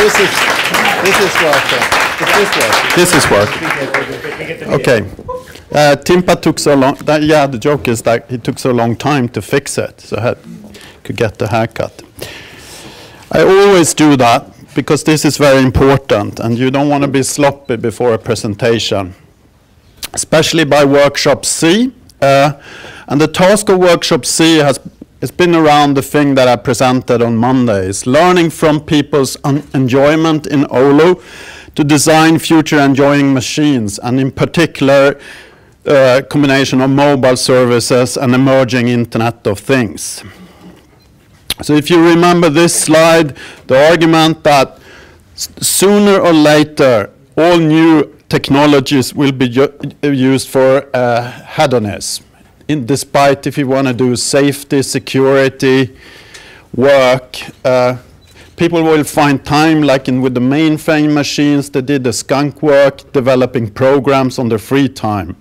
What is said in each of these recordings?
This is working. Okay. Timpa took so long. The joke is that it took so long time to fix it, so I could get the haircut. I always do that because this is very important, and you don't want to be sloppy before a presentation, especially by Workshop C. And the task of Workshop C it's been around the thing that I presented on Monday. It's learning from people's enjoyment in Oulu to design future enjoying machines, and in particular, combination of mobile services and emerging Internet of Things. So if you remember this slide, the argument that sooner or later, all new technologies will be used for hedonism. Despite if you want to do safety, security, work, people will find time, like with the mainframe machines, they did the skunk work, developing programs on their free time.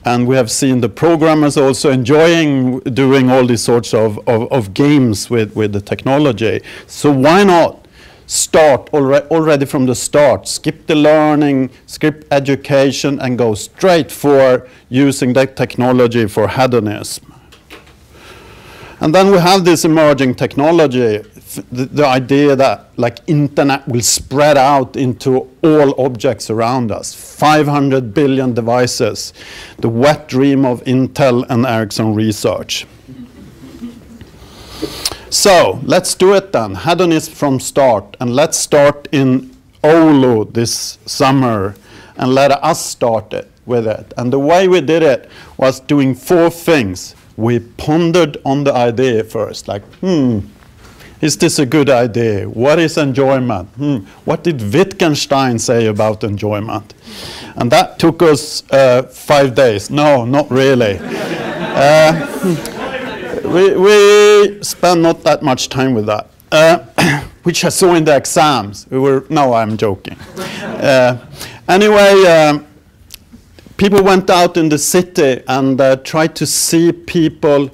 And we have seen the programmers also enjoying doing all these sorts of games with the technology. So why not start already from the start, skip the learning, skip education, and go straight for using that technology for hedonism. And then we have this emerging technology, the idea that like internet will spread out into all objects around us, 500 billion devices, the wet dream of Intel and Ericsson research. So let's do it then, hedonism from start, and let's start in Oulu this summer, and let us start it with it. And the way we did it was doing 4 things. We pondered on the idea first, like, is this a good idea? What is enjoyment? What did Wittgenstein say about enjoyment? And that took us 5 days. No, not really. We spent not that much time with that, which I saw in the exams. No, I'm joking. Anyway, people went out in the city and tried to see people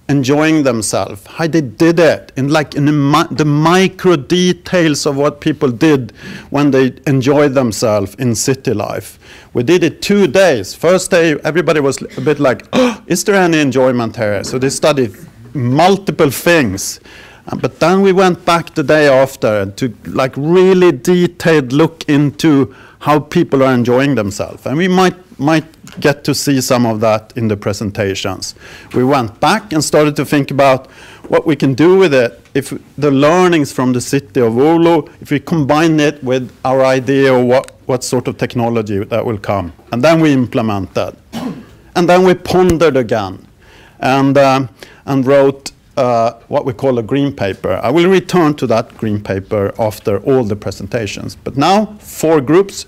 enjoying themselves, how they did it, in the micro details of what people did when they enjoyed themselves in city life. We did it 2 days. First day, everybody was a bit like, oh, is there any enjoyment here? So they studied multiple things. But then we went back the day after to like really detailed look into how people are enjoying themselves. And we might get to see some of that in the presentations. We went back and started to think about what we can do with it, if the learnings from the city of Oulu, if we combine it with our idea of what sort of technology that will come. And then we implement that. And then we pondered again and wrote what we call a green paper. I will return to that green paper after all the presentations. But now 4 groups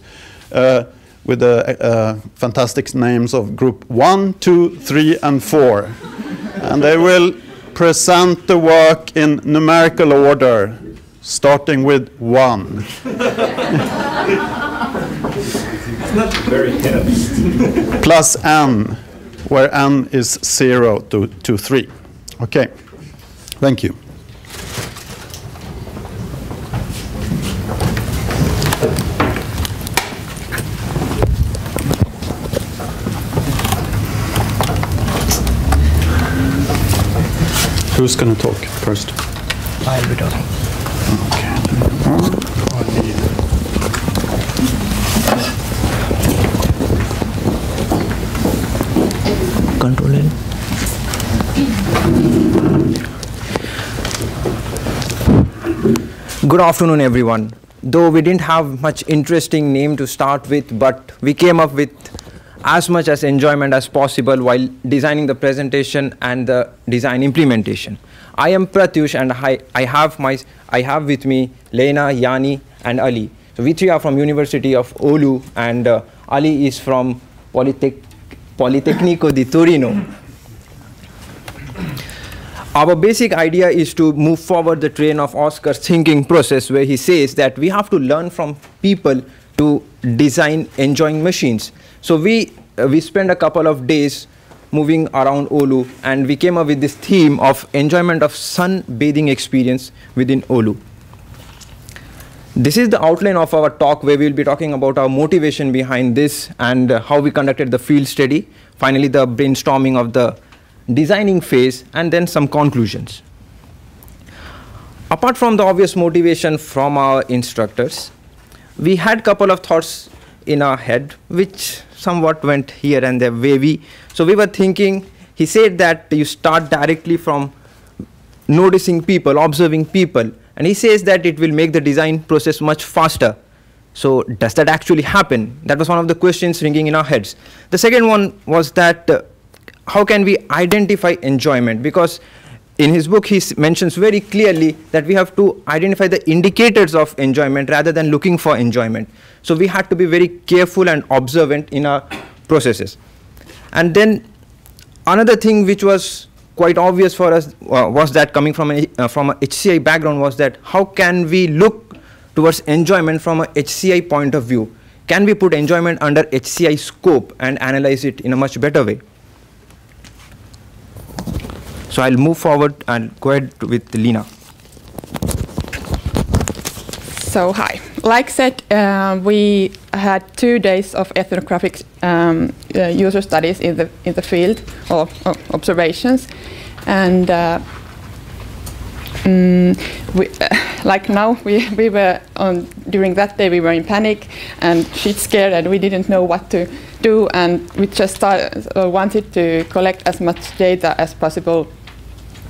with the fantastic names of group 1, 2, 3, and 4. And they will present the work in numerical order, starting with 1. It's not very tense. Plus n, where n is 0 to 3. Okay, thank you. Who's going to talk first? I'll be talking. Okay. Control N. Good afternoon, everyone. Though we didn't have much interesting name to start with, but we came up with as much as enjoyment as possible while designing the presentation and the design implementation. I am Pratyush, and I have with me Lena, Yani, and Ali. So we 3 are from University of Oulu, and Ali is from Politecnico di Torino. Our basic idea is to move forward the train of Oscar's thinking process, where he says that we have to learn from people to design enjoying machines. So we spent a couple of days moving around Oulu, and we came up with this theme of enjoyment of sun bathing experience within Oulu. This is the outline of our talk, where we will be talking about our motivation behind this and how we conducted the field study, finally the brainstorming of the designing phase, and then some conclusions. Apart from the obvious motivation from our instructors, we had a couple of thoughts in our head which somewhat went here and there wavy. So we were thinking, he said that you start directly from noticing people, observing people, and he says that it will make the design process much faster. So does that actually happen? That was one of the questions ringing in our heads. The second one was that how can we identify enjoyment? Because in his book, he mentions very clearly that we have to identify the indicators of enjoyment rather than looking for enjoyment. So we had to be very careful and observant in our processes. And then another thing which was quite obvious for us was that, coming from a HCI background, was that how can we look towards enjoyment from a HCI point of view? Can we put enjoyment under HCI scope and analyze it in a much better way? So I'll move forward and go ahead with Lina. So hi. Like said, we had 2 days of ethnographic user studies in the field, or observations, and like now we were during that day we were in panic and shit scared, and we didn't know what to do, and we just wanted to collect as much data as possible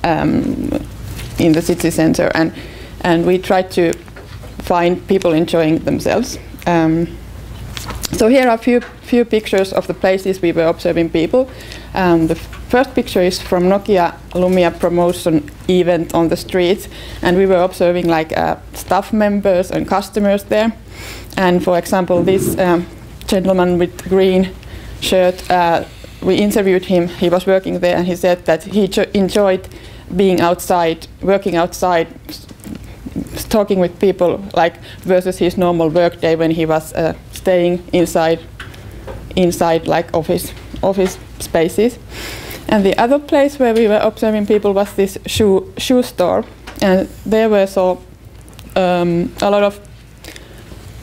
in the city center, and we tried to find people enjoying themselves. So here are a few pictures of the places we were observing people. The first picture is from Nokia Lumia promotion event on the streets, and we were observing like staff members and customers there. And for example, this gentleman with green shirt, we interviewed him. He was working there, and he said that he enjoyed being outside, working outside, talking with people, like versus his normal work day when he was staying inside like office spaces. And the other place where we were observing people was this shoe store, and there were a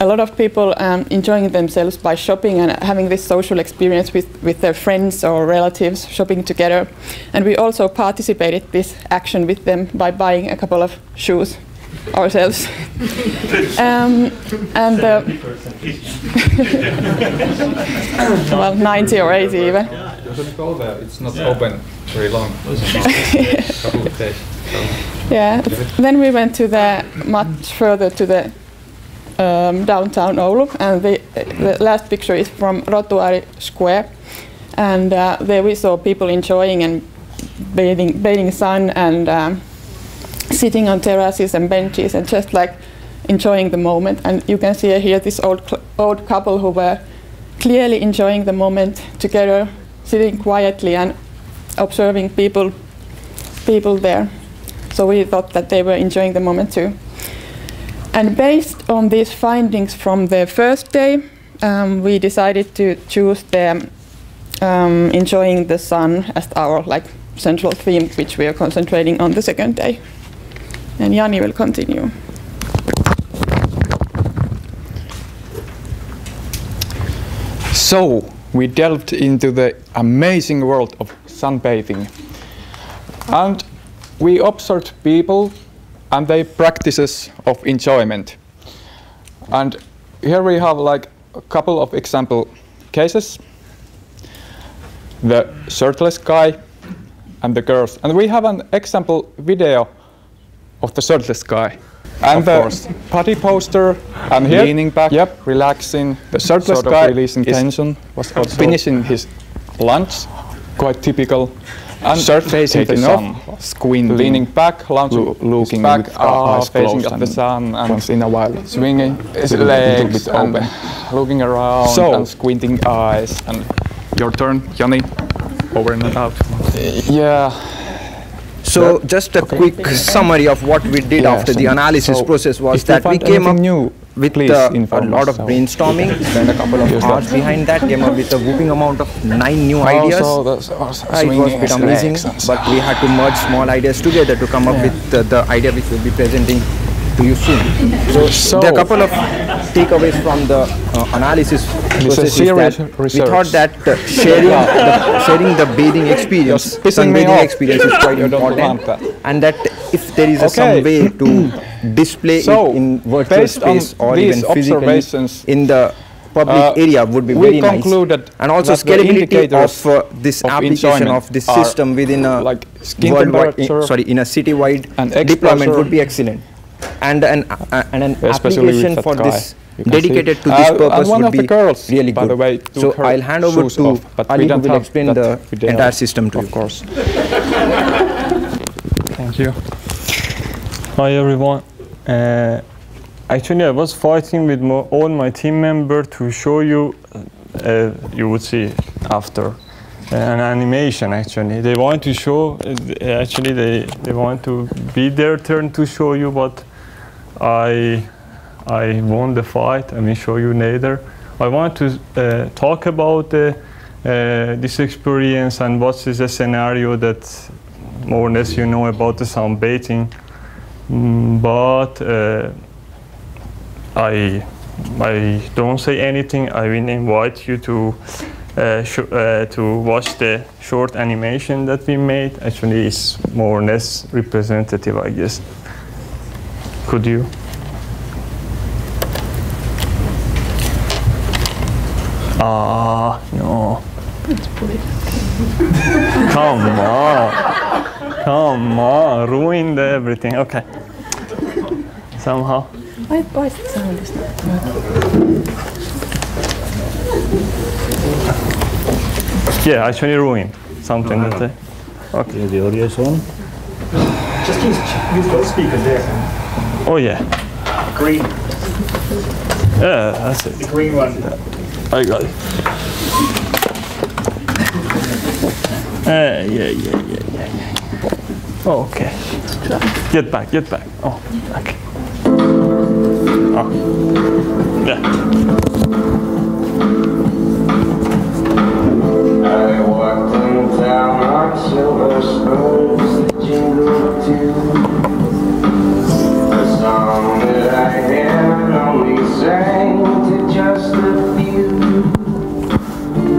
lot of people enjoying themselves by shopping and having this social experience with their friends or relatives, shopping together. And we also participated this action with them by buying a couple of shoes ourselves. Well, 90 or 80 even. Doesn't go there. It's not open very long. Couple of days. So. Yeah. Then we went to much further to the downtown Oulu, and the last picture is from Rotuari Square, and there we saw people enjoying and bathing sun and sitting on terraces and benches and just like enjoying the moment. And you can see here this old couple who were clearly enjoying the moment together, sitting quietly and observing people there. So we thought that they were enjoying the moment too. And based on these findings from the first day, we decided to choose the enjoying the sun as our like central theme, which we are concentrating on the second day. And Jani will continue. So we delved into the amazing world of sunbathing, and we observed people and their practices of enjoyment. And here we have like a couple of example cases. The shirtless guy and the girls. And we have an example video of the shirtless guy. And the body poster, and here, leaning back, relaxing. The shirtless guy releasing tension, was also finishing his lunch, quite typical. And facing the sun, squinting, leaning back, looking back, facing at the sun, and once in a while swinging his legs and looking around and squinting eyes. And your turn, Jani. Over and out. Yeah. So just a quick summary of what we did after the analysis process was that we came up with a lot of brainstorming, spent a couple of hours behind that, came up with a whooping amount of 9 new ideas. It was a bit amazing, but we had to merge small ideas together to come up with the idea which we'll be presenting to you soon. So there are a couple of takeaways from the analysis process. We thought that sharing the bathing experience, sunbathing experience is quite important, and that if there is some way to display it in virtual space or even physically in the public area would be very nice. And also scalability of this application of this system within a in a citywide deployment would be excellent. And an application for this dedicated to this purpose would be really good. So I'll hand over to Ali, who will explain the entire system to you. Of course. Thank you. Hi everyone. Actually, I was fighting with all my team members to show you. You would see after an animation. Actually, they want to show. Actually, they want to be their turn to show you, but I won the fight. I will show you later. I want to talk about this experience and what is the scenario that more or less you know about the sunbathing, but I don't say anything. I will invite you to watch the short animation that we made. Actually, it's more or less representative, I guess. Could you? No. Come on. Come on. Ruined everything. Okay. Somehow. Yeah, actually ruined something. Okay. Yeah, the audio is on. Just use those speakers there. Oh yeah. Green. Yeah, that's it. The green one. I got it. Yeah. Oh, okay. Get back. Oh, okay. Oh, yeah. I walked in town on silver spurs that jingled too. A song that I had only sang to just a few.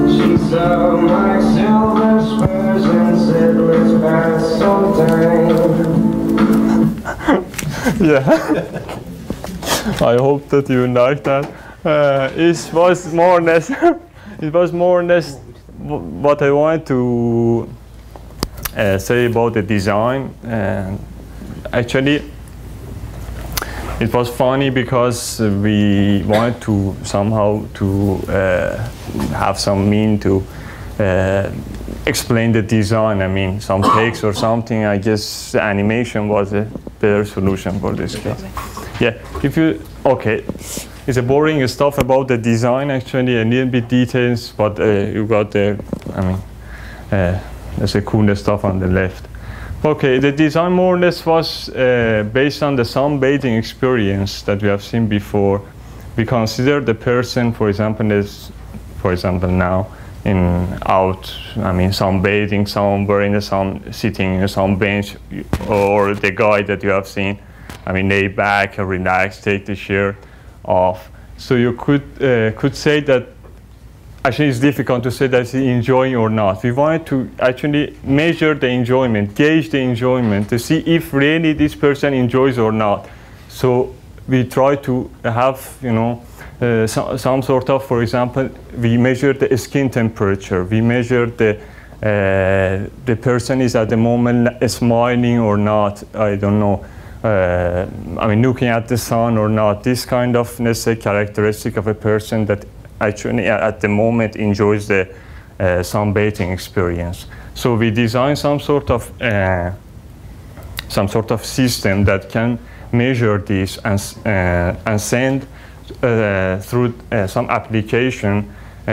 She saw my silver spurs and said, let's pass some time. Yeah. I hope that you like that. It was more or less. It was more or less what I wanted to say about the design. Actually, it was funny because we wanted to somehow to have some mean to explain the design. I mean, some takes or something. I guess the animation was a better solution for this case. Yeah, if you, okay, it's a boring stuff about the design, actually, a little bit details, but you got the, I mean, there's the cool stuff on the left. Okay, the design more or less was based on the sunbathing experience that we have seen before. We consider the person, for example, as, for example, now sunbathing somewhere in the sun, sitting in some bench, or the guy that you have seen. I mean, lay back, relax, take the shirt off. So you could say that. Actually, it's difficult to say that he's enjoying or not. We wanted to actually measure the enjoyment, gauge the enjoyment, to see if really this person enjoys or not. So we try to have, you know, some sort of, for example, we measure the skin temperature. We measure the person is at the moment smiling or not. I don't know. I mean, looking at the sun or not. This kind of, let's say, characteristic of a person that actually at the moment enjoys the sunbathing experience. So we design some sort of system that can measure this and send through some application.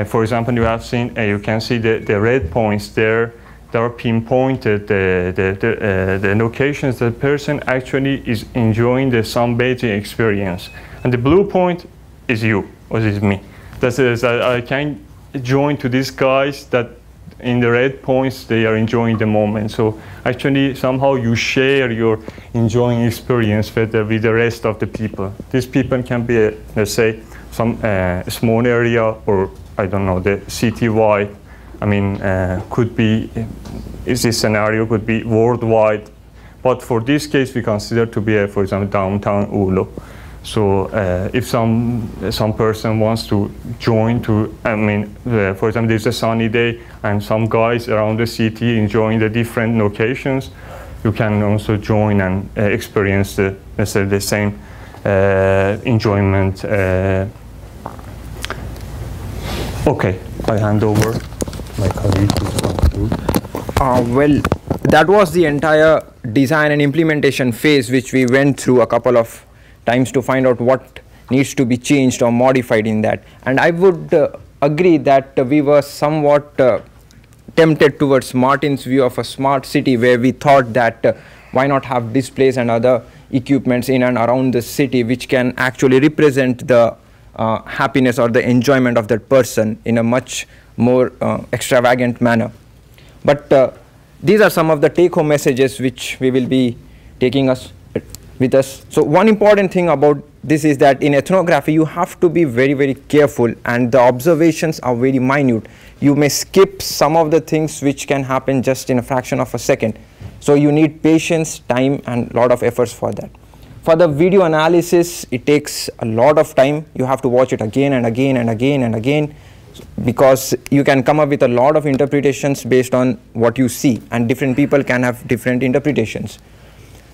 For example, you have seen, you can see the red points there. They are pinpointed the locations that the person actually is enjoying the sunbathing experience. And the blue point is you, or is me. That is, I can join to these guys that in the red points, they are enjoying the moment. So actually, somehow you share your enjoying experience with the rest of the people. These people can be, let's say, some small area, or I don't know, the city-wide. I mean, could be, this scenario could be worldwide. But for this case, we consider to be, for example, downtown Oulu. So if some person wants to join to, I mean, for example, there's a sunny day and some guys around the city enjoying the different locations, you can also join and experience the, let's say, the same enjoyment. Okay, I hand over. My colleague is going to. Well, that was the entire design and implementation phase which we went through a couple of times to find out what needs to be changed or modified in that. And I would agree that we were somewhat tempted towards Martin's view of a smart city, where we thought that why not have displays and other equipments in and around the city which can actually represent the happiness or the enjoyment of that person in a much more extravagant manner. But these are some of the take-home messages which we will be taking us with us. So one important thing about this is that in ethnography you have to be very, very careful, and the observations are very minute. You may skip some of the things which can happen just in a fraction of a second. So you need patience, time, and a lot of efforts for that. For the video analysis, it takes a lot of time. You have to watch it again and again and again and again, because you can come up with a lot of interpretations based on what you see, and different people can have different interpretations.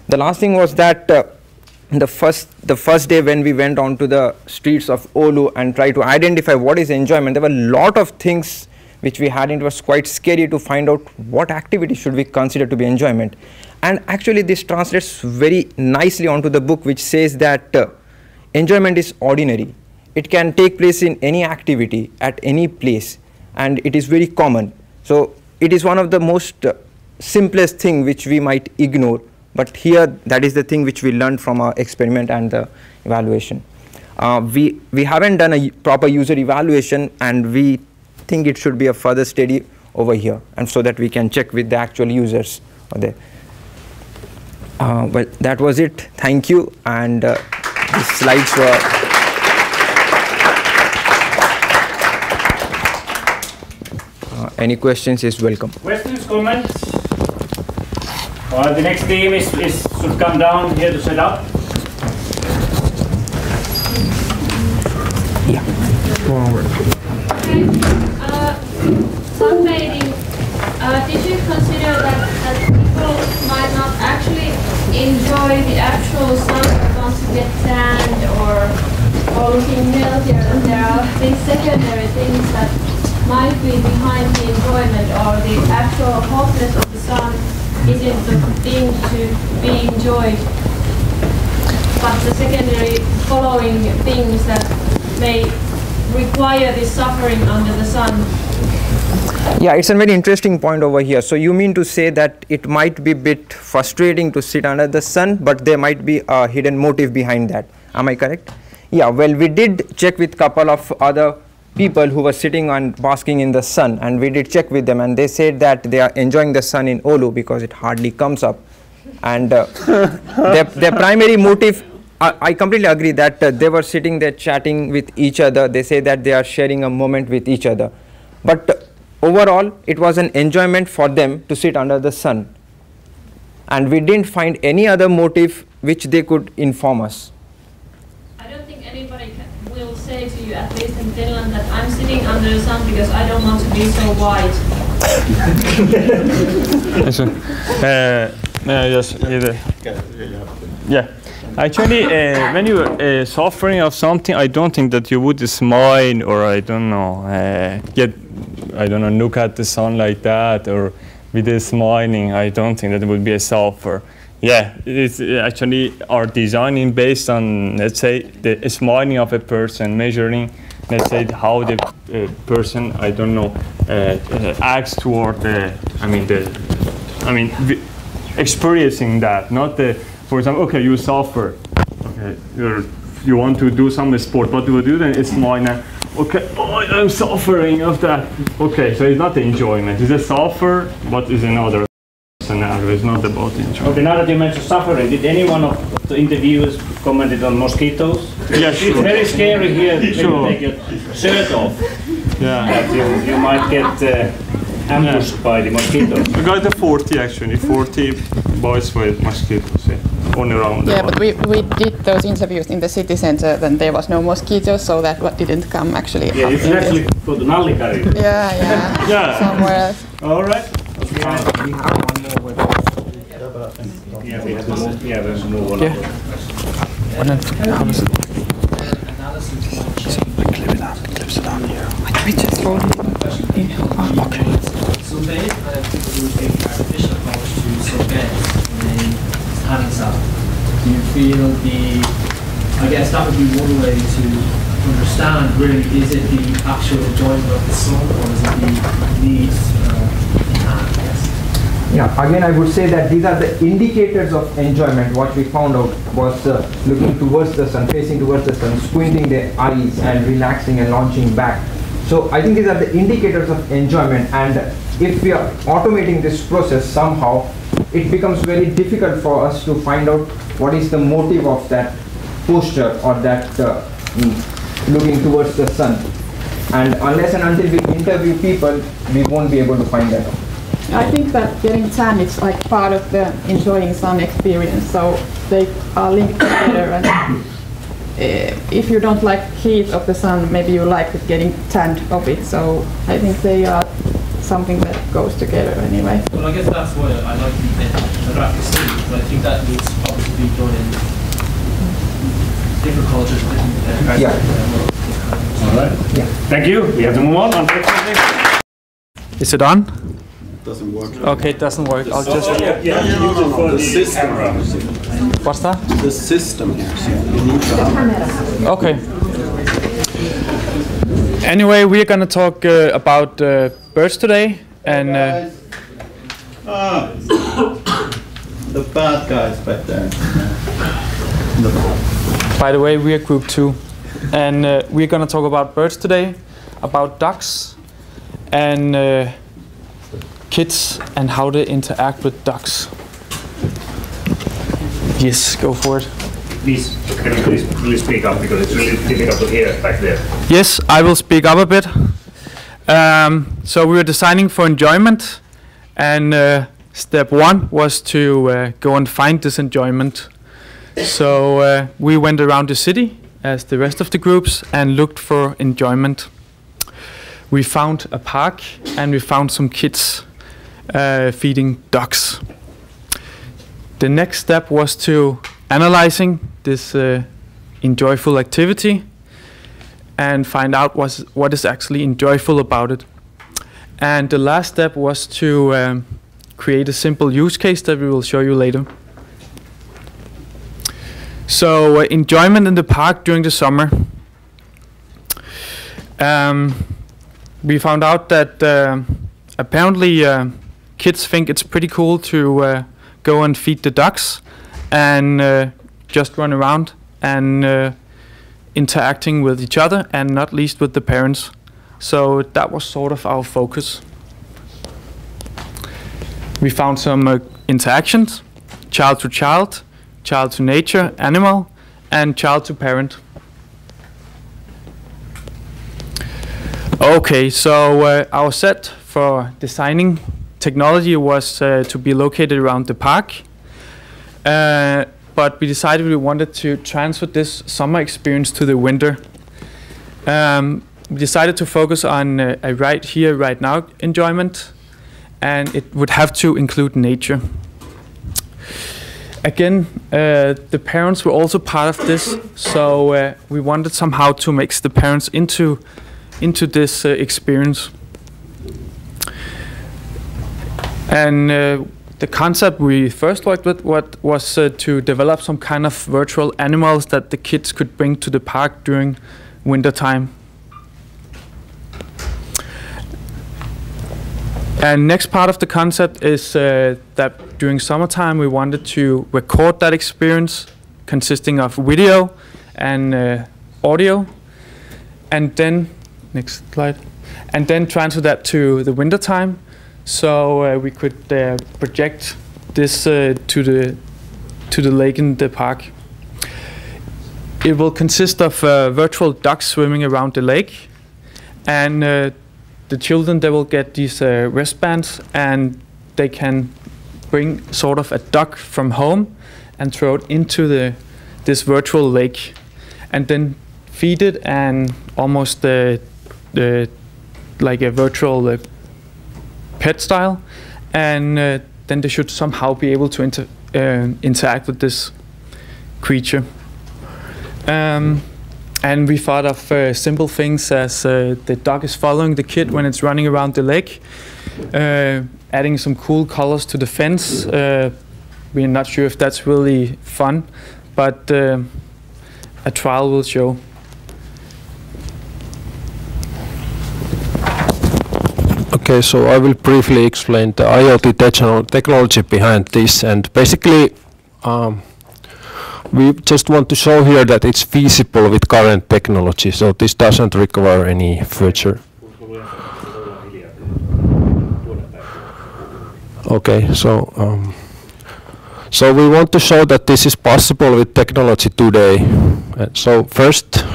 The last thing was that the first day when we went onto the streets of Oulu and tried to identify what is enjoyment, there were a lot of things which we had. It was quite scary to find out what activity should we consider to be enjoyment. And actually this translates very nicely onto the book, which says that enjoyment is ordinary. It can take place in any activity at any place, and it is very common. So it is one of the most simplest thing which we might ignore. But here, that is the thing which we learned from our experiment and the evaluation. We haven't done a proper user evaluation, and we think it should be a further study over here, and so that we can check with the actual users there. Well, that was it. Thank you. And these slides were. Any questions is welcome. Questions, comments? The next team should come down here to set up. Yeah. Forward. Okay. Sunbathing. Did you consider that people might not actually enjoy the actual sun once you get tanned or looking healthier, and there are these secondary things that might be behind the enjoyment, or the actual hotness of the sun isn't the thing to be enjoyed, but the secondary following things that may require this suffering under the sun. Yeah, it's a very interesting point over here. So you mean to say that it might be a bit frustrating to sit under the sun, but there might be a hidden motive behind that. Am I correct? Yeah, well, we did check with a couple of other people who were sitting and basking in the sun, and we did check with them, and they said that they are enjoying the sun in Oulu because it hardly comes up. And their primary motive, I completely agree that they were sitting there chatting with each other. They say that they are sharing a moment with each other. But overall, it was an enjoyment for them to sit under the sun. And we didn't find any other motive which they could inform us. I don't think anybody will say to you, at least in Finland, that I'm sitting under the sun because I don't want to be so white. Yes, yeah. Actually, when you are suffering of something, I don't think that you would smile, or I don't know, look at the sun like that, or with a smiling. I don't think that it would be a suffer. Yeah, it's actually our designing based on, let's say, the smiling of a person, measuring, let's say, how the person, I don't know, acts toward experiencing that, not the, for example, okay, you suffer, okay, you want to do some sport, what do you do then? It's smile now, okay, oh, I'm suffering of that. Okay, so it's not the enjoyment. It's a suffer, but it's another scenario. It's not about enjoyment. Okay, now that you mentioned suffering, did any one of the interviewers commented on mosquitoes? Yeah, sure. It's very scary here when Sure. you take your shirt off. Yeah. That you might get ambushed by the mosquitoes. We got the 40 actually, 40 boys with mosquitoes on around. Yeah, but we did those interviews in the city center, then there was no mosquitoes, so that what didn't come actually. Yeah, you up should in actually this. go to Nallikari. Yeah, Yeah. somewhere else. All right. Okay. We have one more. Yeah, we have to move. Yeah, we have to move on. Yeah. So they would be artificial approach to surveillance in Hansa. Do you feel I guess that would be one way to understand really, is it the actual enjoyment of the sun or is it the needs in hand, I guess? Yeah, again I would say that these are the indicators of enjoyment. What we found out was looking towards the sun, facing towards the sun, squinting their eyes and relaxing and launching back. So I think these are the indicators of enjoyment, and if we are automating this process somehow, it becomes very difficult for us to find out what is the motive of that posture or that looking towards the sun. And unless and until we interview people, we won't be able to find that out. I think that getting tan is like part of the enjoying sun experience, so they are linked together. And if you don't like heat of the sun, maybe you like getting tanned of it. So I think they are something that goes together anyway. Well, I guess that's why I like the graphic studies, but I think that needs probably to be done in different cultures. Yeah. All right. Yeah. Thank you. We have to move on. Is it on? Doesn't work. Okay, it doesn't work. I'll just. The system. What's that? The system here. So you need to have. Okay. Anyway, we're gonna talk about birds today, and The bad guys back there. by the way, we are group 2, and we're gonna talk about birds today, about ducks, and kids, and how they interact with ducks. Yes, go for it. Please, can you please speak up because it's really difficult to hear back there. Yes, I will speak up a bit. So we were designing for enjoyment, and step 1 was to go and find this enjoyment. So we went around the city as the rest of the groups and looked for enjoyment. We found a park and we found some kids feeding ducks. The next step was to analyzing this enjoyable activity and find out what is actually enjoyable about it. And the last step was to create a simple use case that we will show you later. So enjoyment in the park during the summer. We found out that apparently kids think it's pretty cool to go and feed the ducks and just run around and interacting with each other, and not least with the parents. So that was sort of our focus. We found some interactions: child to child, child to nature, animal, and child to parent. Okay, so our set for designing technology was to be located around the park. But we decided we wanted to transfer this summer experience to the winter. We decided to focus on a right here, right now enjoyment, and it would have to include nature. Again, the parents were also part of this, so we wanted somehow to mix the parents into this experience. And the concept we first worked with was to develop some kind of virtual animals that the kids could bring to the park during winter time. And next part of the concept is that during summertime we wanted to record that experience consisting of video and audio, and then Next slide. And then transfer that to the winter time. So we could project this to the lake in the park. It will consist of virtual ducks swimming around the lake, and the children, they will get these wristbands, and they can bring sort of a duck from home and throw it into this virtual lake, and then feed it, and almost like a virtual pet style, and then they should somehow be able to interact with this creature. And we thought of simple things as the dog is following the kid when it's running around the lake, adding some cool colors to the fence. We're not sure if that's really fun, but a trial will show. Okay, so I will briefly explain the IoT technology behind this, and basically we just want to show here that it's feasible with current technology, so this doesn't require any future. Okay, so we want to show that this is possible with technology today. So first,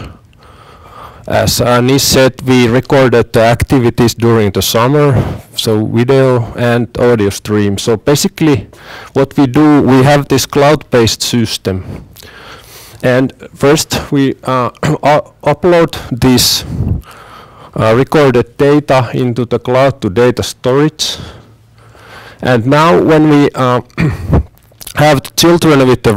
as Anish said, we recorded the activities during the summer, so video and audio stream. So basically what we do, we have this cloud-based system. And first we upload this recorded data into the cloud to data storage. And now when we have the children with the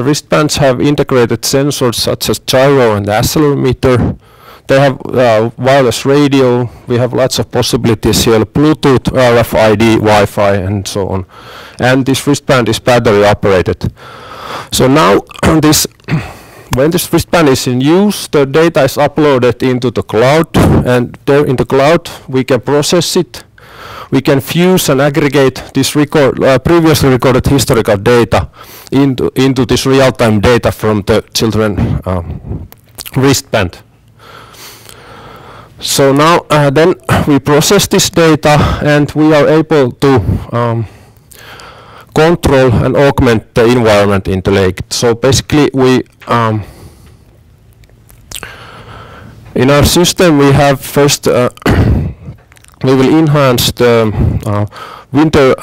wristbands have integrated sensors such as gyro and accelerometer. They have wireless radio. We have lots of possibilities here: Bluetooth, RFID, Wi-Fi, and so on. And this wristband is battery operated. So now when this wristband is in use, the data is uploaded into the cloud, and there in the cloud we can process it. We can fuse and aggregate this previously recorded historical data into this real-time data from the children wristband. So now then we process this data, and we are able to control and augment the environment in the lake. So basically we in our system we have first we will enhance the winter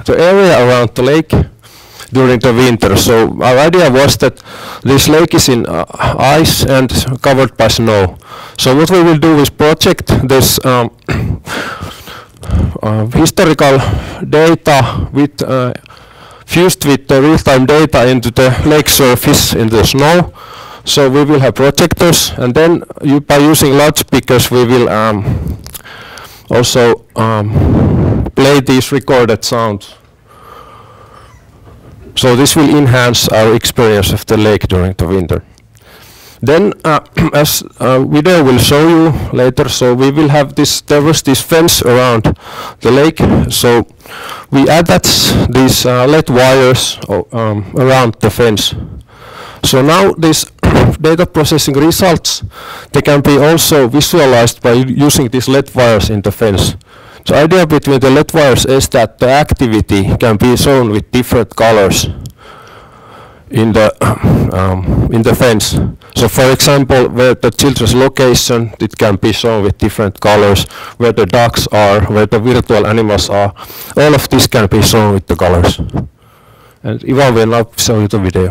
the area around the lake during the winter. So our idea was that this lake is in ice and covered by snow. So what we will do is project this historical data with fused with the real-time data into the lake surface in the snow. So we will have projectors, and then by using loudspeakers we will also play these recorded sounds. So this will enhance our experience of the lake during the winter. Then as video will show you later, so we will have there was this fence around the lake, so we attach these LED wires around the fence. So now these data processing results, they can be also visualized by using these LED wires in the fence. The idea between the LED wires is that the activity can be shown with different colors in the fence. So for example, where the children's location, it can be shown with different colors, where the dogs are, where the virtual animals are. All of this can be shown with the colors. And Ivan will now show you the video.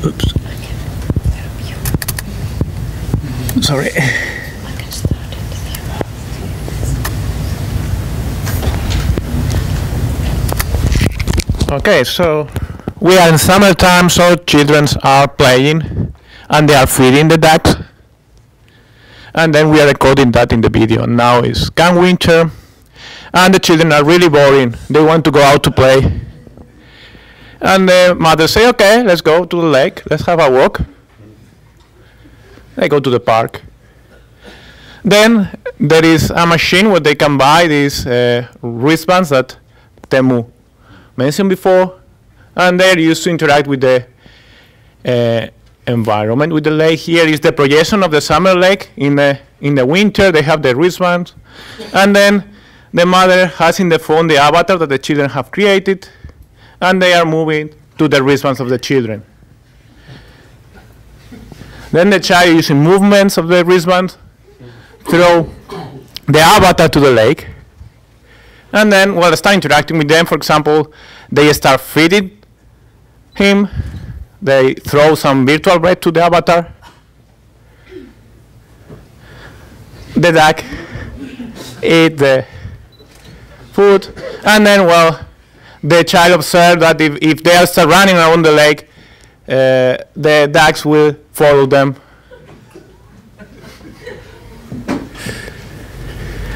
Oops. Sorry. Okay, so we are in summertime, so children are playing and they are feeding the ducks. And then we are recording that in the video. Now it's come winter and the children are really boring. They want to go out to play. And the mother say, okay, let's go to the lake, let's have a walk. they go to the park. Then there is a machine where they can buy these wristbands that Teemu mentioned before, and they're used to interact with the environment, with the lake. Here is the projection of the summer lake. In the winter, they have the wristbands, and then the mother has in the phone the avatar that the children have created, and they are moving to the wristbands of the children. Then the child, using movements of the wristband, throw the avatar to the lake, and then while they start interacting with them, for example, they start feeding him, they throw some virtual bread to the avatar, the duck eat the food, and then, well, the child observes that if they start running around the lake, the ducks will follow them.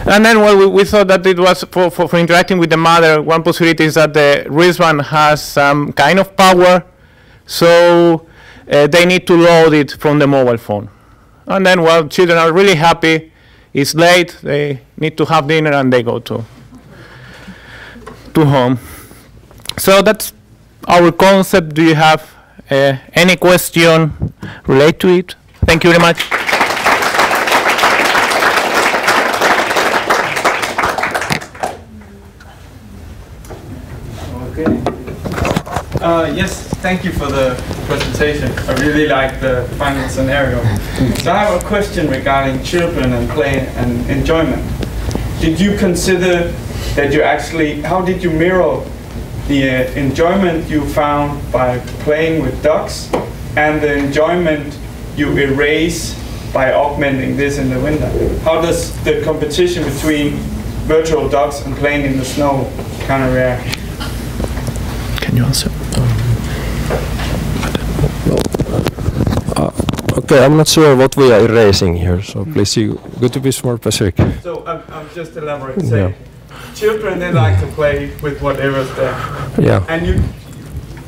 And then, well, we thought that it was for interacting with the mother. One possibility is that the wristband has some kind of power, so they need to load it from the mobile phone. And then, well, children are really happy. It's late, they need to have dinner, and they go to home. So that's our concept. Do you have any question related to it? Thank you very much. Yes, thank you for the presentation. I really like the final scenario. So I have a question regarding children and play and enjoyment. Did you consider that you actually, how did you mirror the enjoyment you found by playing with ducks and the enjoyment you erase by augmenting this in the winter? How does the competition between virtual ducks and playing in the snow kind of react? Can you answer? Okay, I'm not sure what we are erasing here, so please you go to be more specific. So I'm just elaborating. Say, children, they like to play with whatever's there. Yeah. And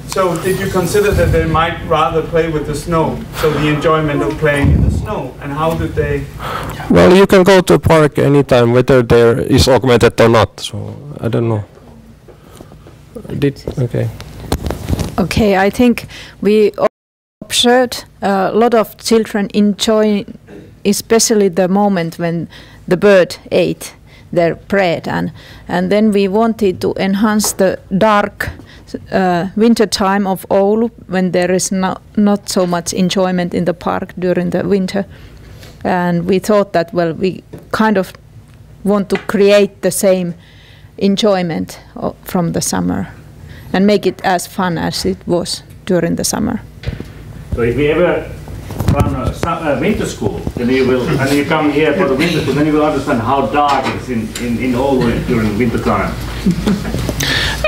so did you consider that they might rather play with the snow? So the enjoyment of playing in the snow, and how did they? Well, you can go to a park anytime, whether there is augmented or not. So I don't know. Okay. Okay, I think we observed a lot of children enjoy, especially the moment when the bird ate their bread, and then we wanted to enhance the dark winter time of Oulu when there is not so much enjoyment in the park during the winter, and we thought that, well, we kind of want to create the same enjoyment from the summer and make it as fun as it was during the summer. So if we ever run a winter school, then you will, and you come here for the winter school, then you will understand how dark it is in Oulu during winter time.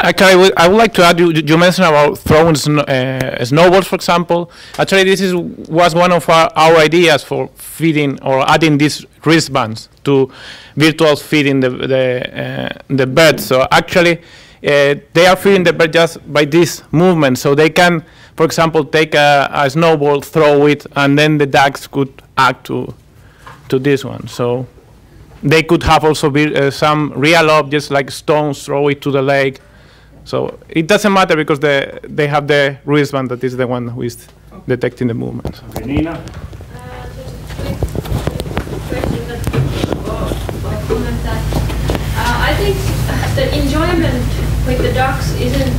Actually, I would like to add, you mentioned about throwing snowballs, for example. Actually, this was one of our ideas for feeding or adding these wristbands to virtual feeding the birds. So actually, they are feeding the bird just by this movement. So they can, for example, take a snowball, throw it, and then the ducks could act to this one. So they could have also some real objects like stones, throw it to the lake. So it doesn't matter because they have the wristband that is the one who is detecting the movement. Okay, Nina? I think the enjoyment with the ducks isn't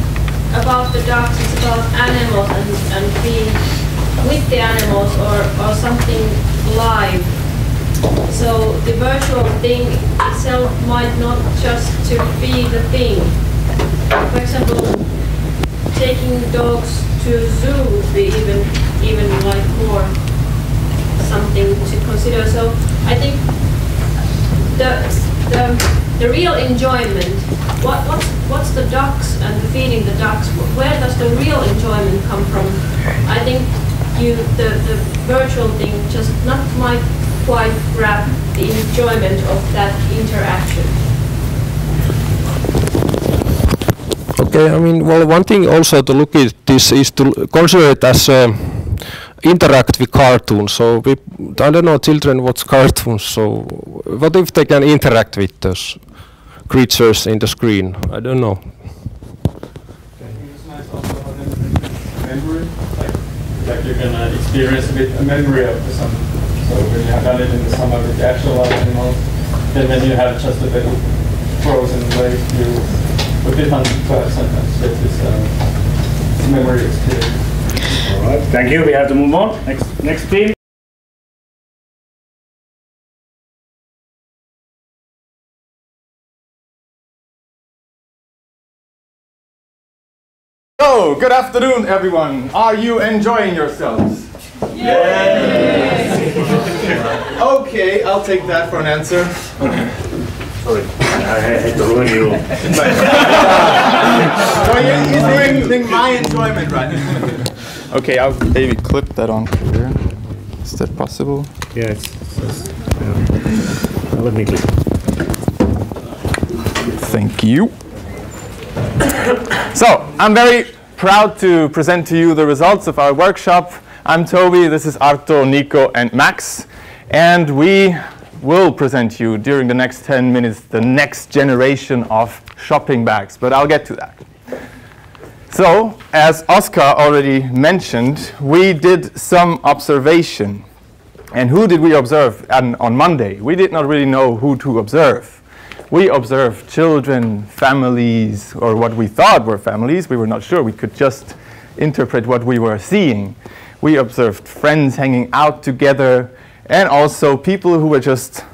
about the ducks, it's about animals and being with the animals or something live. So the virtual thing itself might not just to be the thing. For example, taking dogs to a zoo would be even like more something to consider. So I think the real enjoyment, what's the ducks and feeding the ducks? Where does the real enjoyment come from? I think the virtual thing just not might quite grab the enjoyment of that interaction. Okay, I mean, well, one thing also to look at this is to consider it as interact with cartoons. So I don't know, children watch cartoons. So what if they can interact with those creatures in the screen? I don't know. It's nice also memory, like you can experience a bit a memory of the summer. So when you have done it in the summer with the actual animals, then you have just a little frozen lake view. A bit fun to have sometimes with this memory experience. All right, thank you. We have to move on. Next team. So, good afternoon, everyone. Are you enjoying yourselves? Yes! Okay, I'll take that for an answer. Sorry, I hate to ruin you. So you're doing my enjoyment right now. Okay, I'll maybe clip that on here. Is that possible? Yeah, let me clip. Thank you. So, I'm very proud to present to you the results of our workshop. I'm Toby, this is Arto, Nico, and Max. And we will present you during the next 10 minutes the next generation of shopping bags, but I'll get to that. So, as Oscar already mentioned, we did some observation. And who did we observe on Monday? We did not really know who to observe. We observed children, families, or what we thought were families. We were not sure. We could just interpret what we were seeing. We observed friends hanging out together, and also people who were just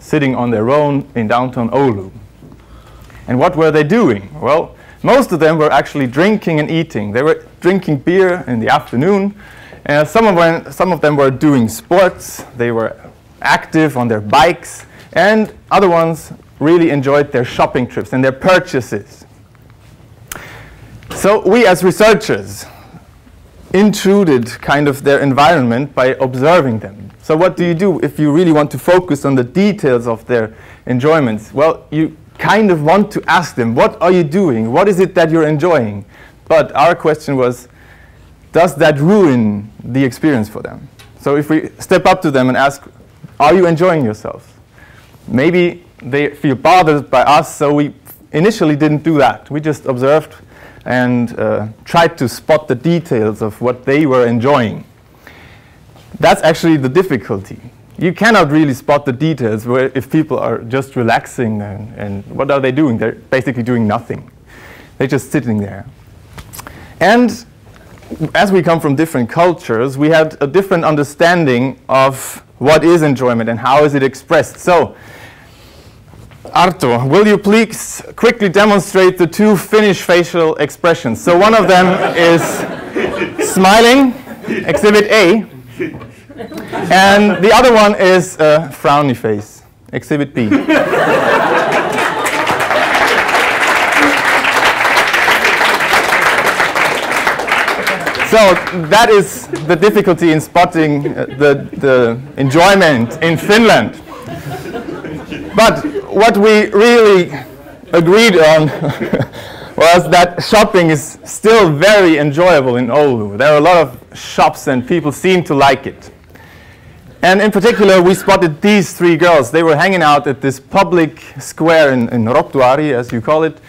sitting on their own in downtown Oulu. And what were they doing? Well, most of them were actually drinking and eating. They were drinking beer in the afternoon. Some of them were doing sports. They were active on their bikes. And other ones really enjoyed their shopping trips and their purchases. So we as researchers intruded kind of their environment by observing them. So what do you do if you really want to focus on the details of their enjoyments? Well, you kind of want to ask them, what are you doing? What is it that you're enjoying? But our question was, does that ruin the experience for them? So if we step up to them and ask, are you enjoying yourself? Maybe they feel bothered by us, so we initially didn't do that. We just observed and tried to spot the details of what they were enjoying. That's actually the difficulty. You cannot really spot the details if people are just relaxing and what are they doing? They're basically doing nothing. They're just sitting there. And as we come from different cultures, we had a different understanding of what is enjoyment and how is it expressed. So, Arto, will you please quickly demonstrate the two Finnish facial expressions? So one of them is smiling, exhibit A, and the other one is a frowny face, exhibit B. So that is the difficulty in spotting the enjoyment in Finland. But what we really agreed on was that shopping is still very enjoyable in Oulu. There are a lot of shops and people seem to like it. And in particular, we spotted these three girls. They were hanging out at this public square in Rottuari, as you call it.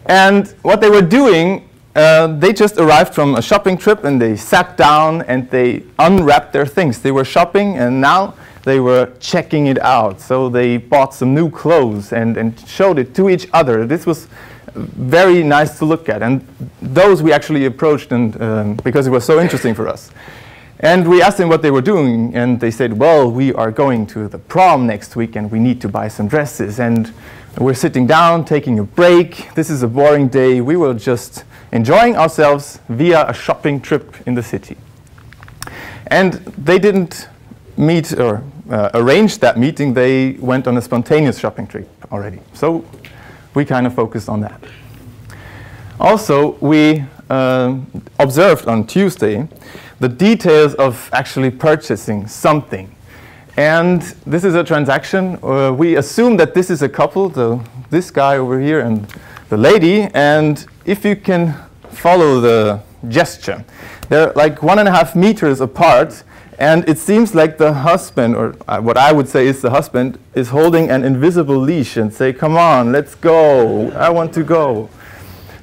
And what they were doing, they just arrived from a shopping trip and they sat down and they unwrapped their things. They were shopping and now they were checking it out. So they bought some new clothes and showed it to each other. This was very nice to look at. And those we actually approached and because it was so interesting for us. And we asked them what they were doing, and they said, well, we are going to the prom next week and we need to buy some dresses. And we're sitting down, taking a break. This is a boring day. We were just enjoying ourselves via a shopping trip in the city. And they didn't meet or arrange that meeting. They went on a spontaneous shopping trip already. So we kind of focused on that. Also, we observed on Tuesday the details of actually purchasing something. And this is a transaction. We assume that this is a couple, this guy over here and the lady. And if you can follow the gesture, They're like 1.5 meters apart, and it seems like the husband, or what I would say is the husband, is holding an invisible leash and say, come on, let's go, I want to go.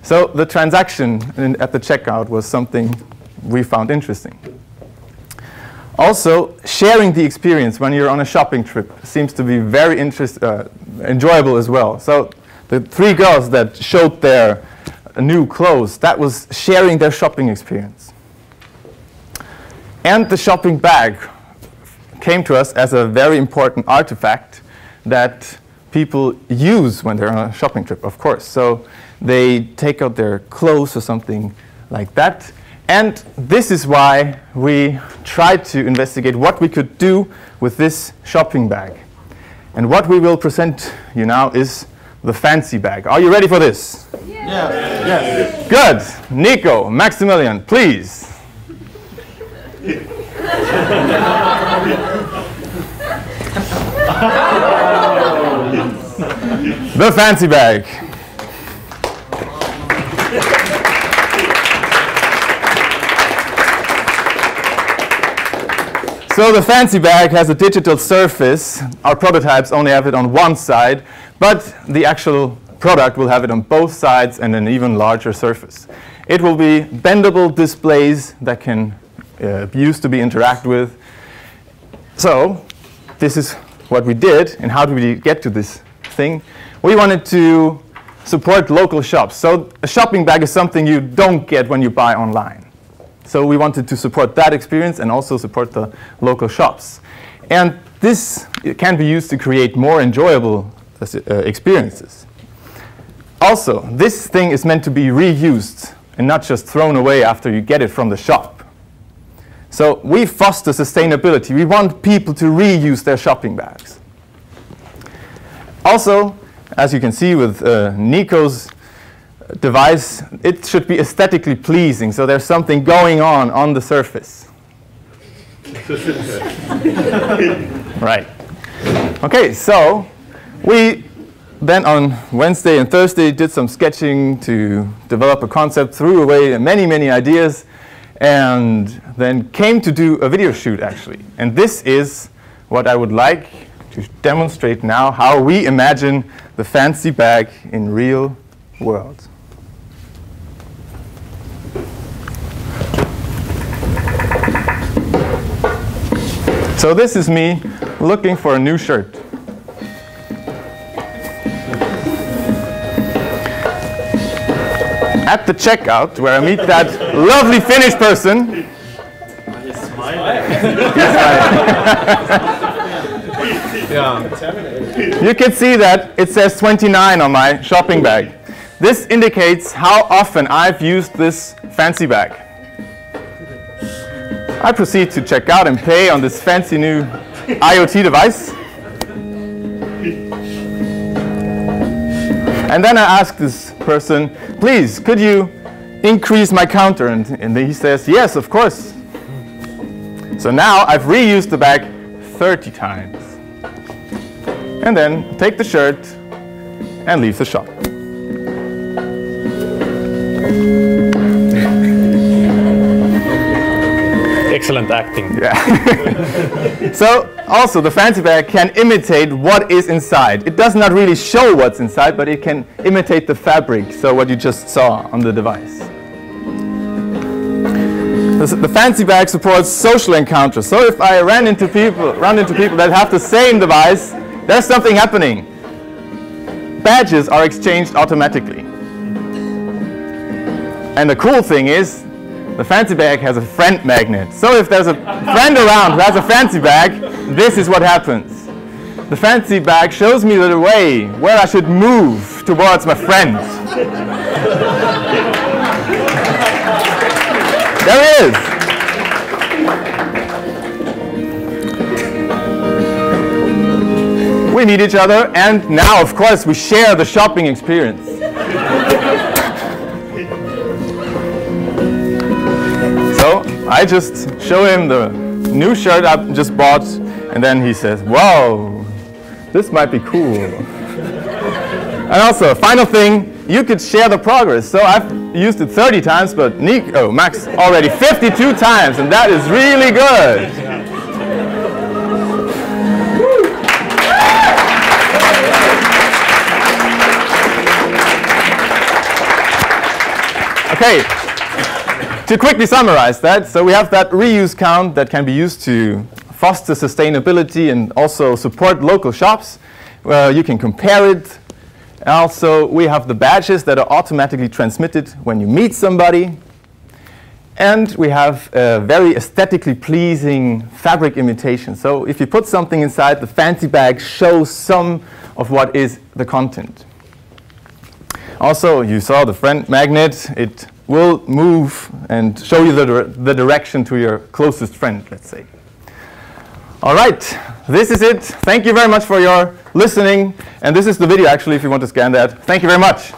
So the transaction at the checkout was something we found interesting. Also, sharing the experience when you're on a shopping trip seems to be very enjoyable as well. So the 3 girls that showed their new clothes, that was sharing their shopping experience. And the shopping bag came to us as a very important artifact that people use when they're on a shopping trip, of course. So they take out their clothes or something like that. And this is why we tried to investigate what we could do with this shopping bag. And what we will present you now is the fancy bag. Are you ready for this? Yeah. Yes. Good. Nico, Maximilian, please. The fancy bag. So the fancy bag has a digital surface. Our prototypes only have it on one side, but the actual product will have it on both sides and an even larger surface. It will be bendable displays that can be used to be interacted with. So this is what we did, and how did we get to this thing? We wanted to support local shops. So a shopping bag is something you don't get when you buy online. So we wanted to support that experience and also support the local shops. And this can be used to create more enjoyable experiences. Also, this thing is meant to be reused and not just thrown away after you get it from the shop. So we foster sustainability. We want people to reuse their shopping bags. Also, as you can see with Nico's device, it should be aesthetically pleasing, so there's something going on the surface. Right. Okay, so we then on Wednesday and Thursday did some sketching to develop a concept, threw away many ideas, and then came to do a video shoot actually. And this is what I would like to demonstrate now, how we imagine the fancy bag in real world. So this is me looking for a new shirt. At the checkout, where I meet that lovely Finnish person. He's smiling. You can see that it says 29 on my shopping bag. This indicates how often I've used this fancy bag. I proceed to check out and pay on this fancy new IoT device. And then I ask this person, please, could you increase my counter? And he says, yes, of course. So now I've reused the bag 30 times. And then take the shirt and leave the shop. Excellent acting. Yeah. So also the fancy bag can imitate what is inside. It does not really show what's inside, but it can imitate the fabric, so what you just saw on the device. The fancy bag supports social encounters. So if I run into people that have the same device, there's something happening. Badges are exchanged automatically. And the cool thing is, the fancy bag has a friend magnet. So if there's a friend around who has a fancy bag, this is what happens. The fancy bag shows me the way where I should move towards my friends. There he is. We meet each other, and now, of course, we share the shopping experience. So I just show him the new shirt I just bought, and then he says, "Wow, this might be cool." And also, final thing, you could share the progress. So used it 30 times, but Max already 52 times, and that is really good. Okay, to quickly summarize that, so we have that reuse count that can be used to foster sustainability and also support local shops. You can compare it. Also, we have the badges that are automatically transmitted when you meet somebody. And we have a very aesthetically pleasing fabric imitation. So if you put something inside, the fancy bag shows some of what is the content. Also, you saw the friend magnet. It will move and show you the direction to your closest friend, let's say. All right, this is it. Thank you very much for your listening. And this is the video, actually, if you want to scan that. Thank you very much.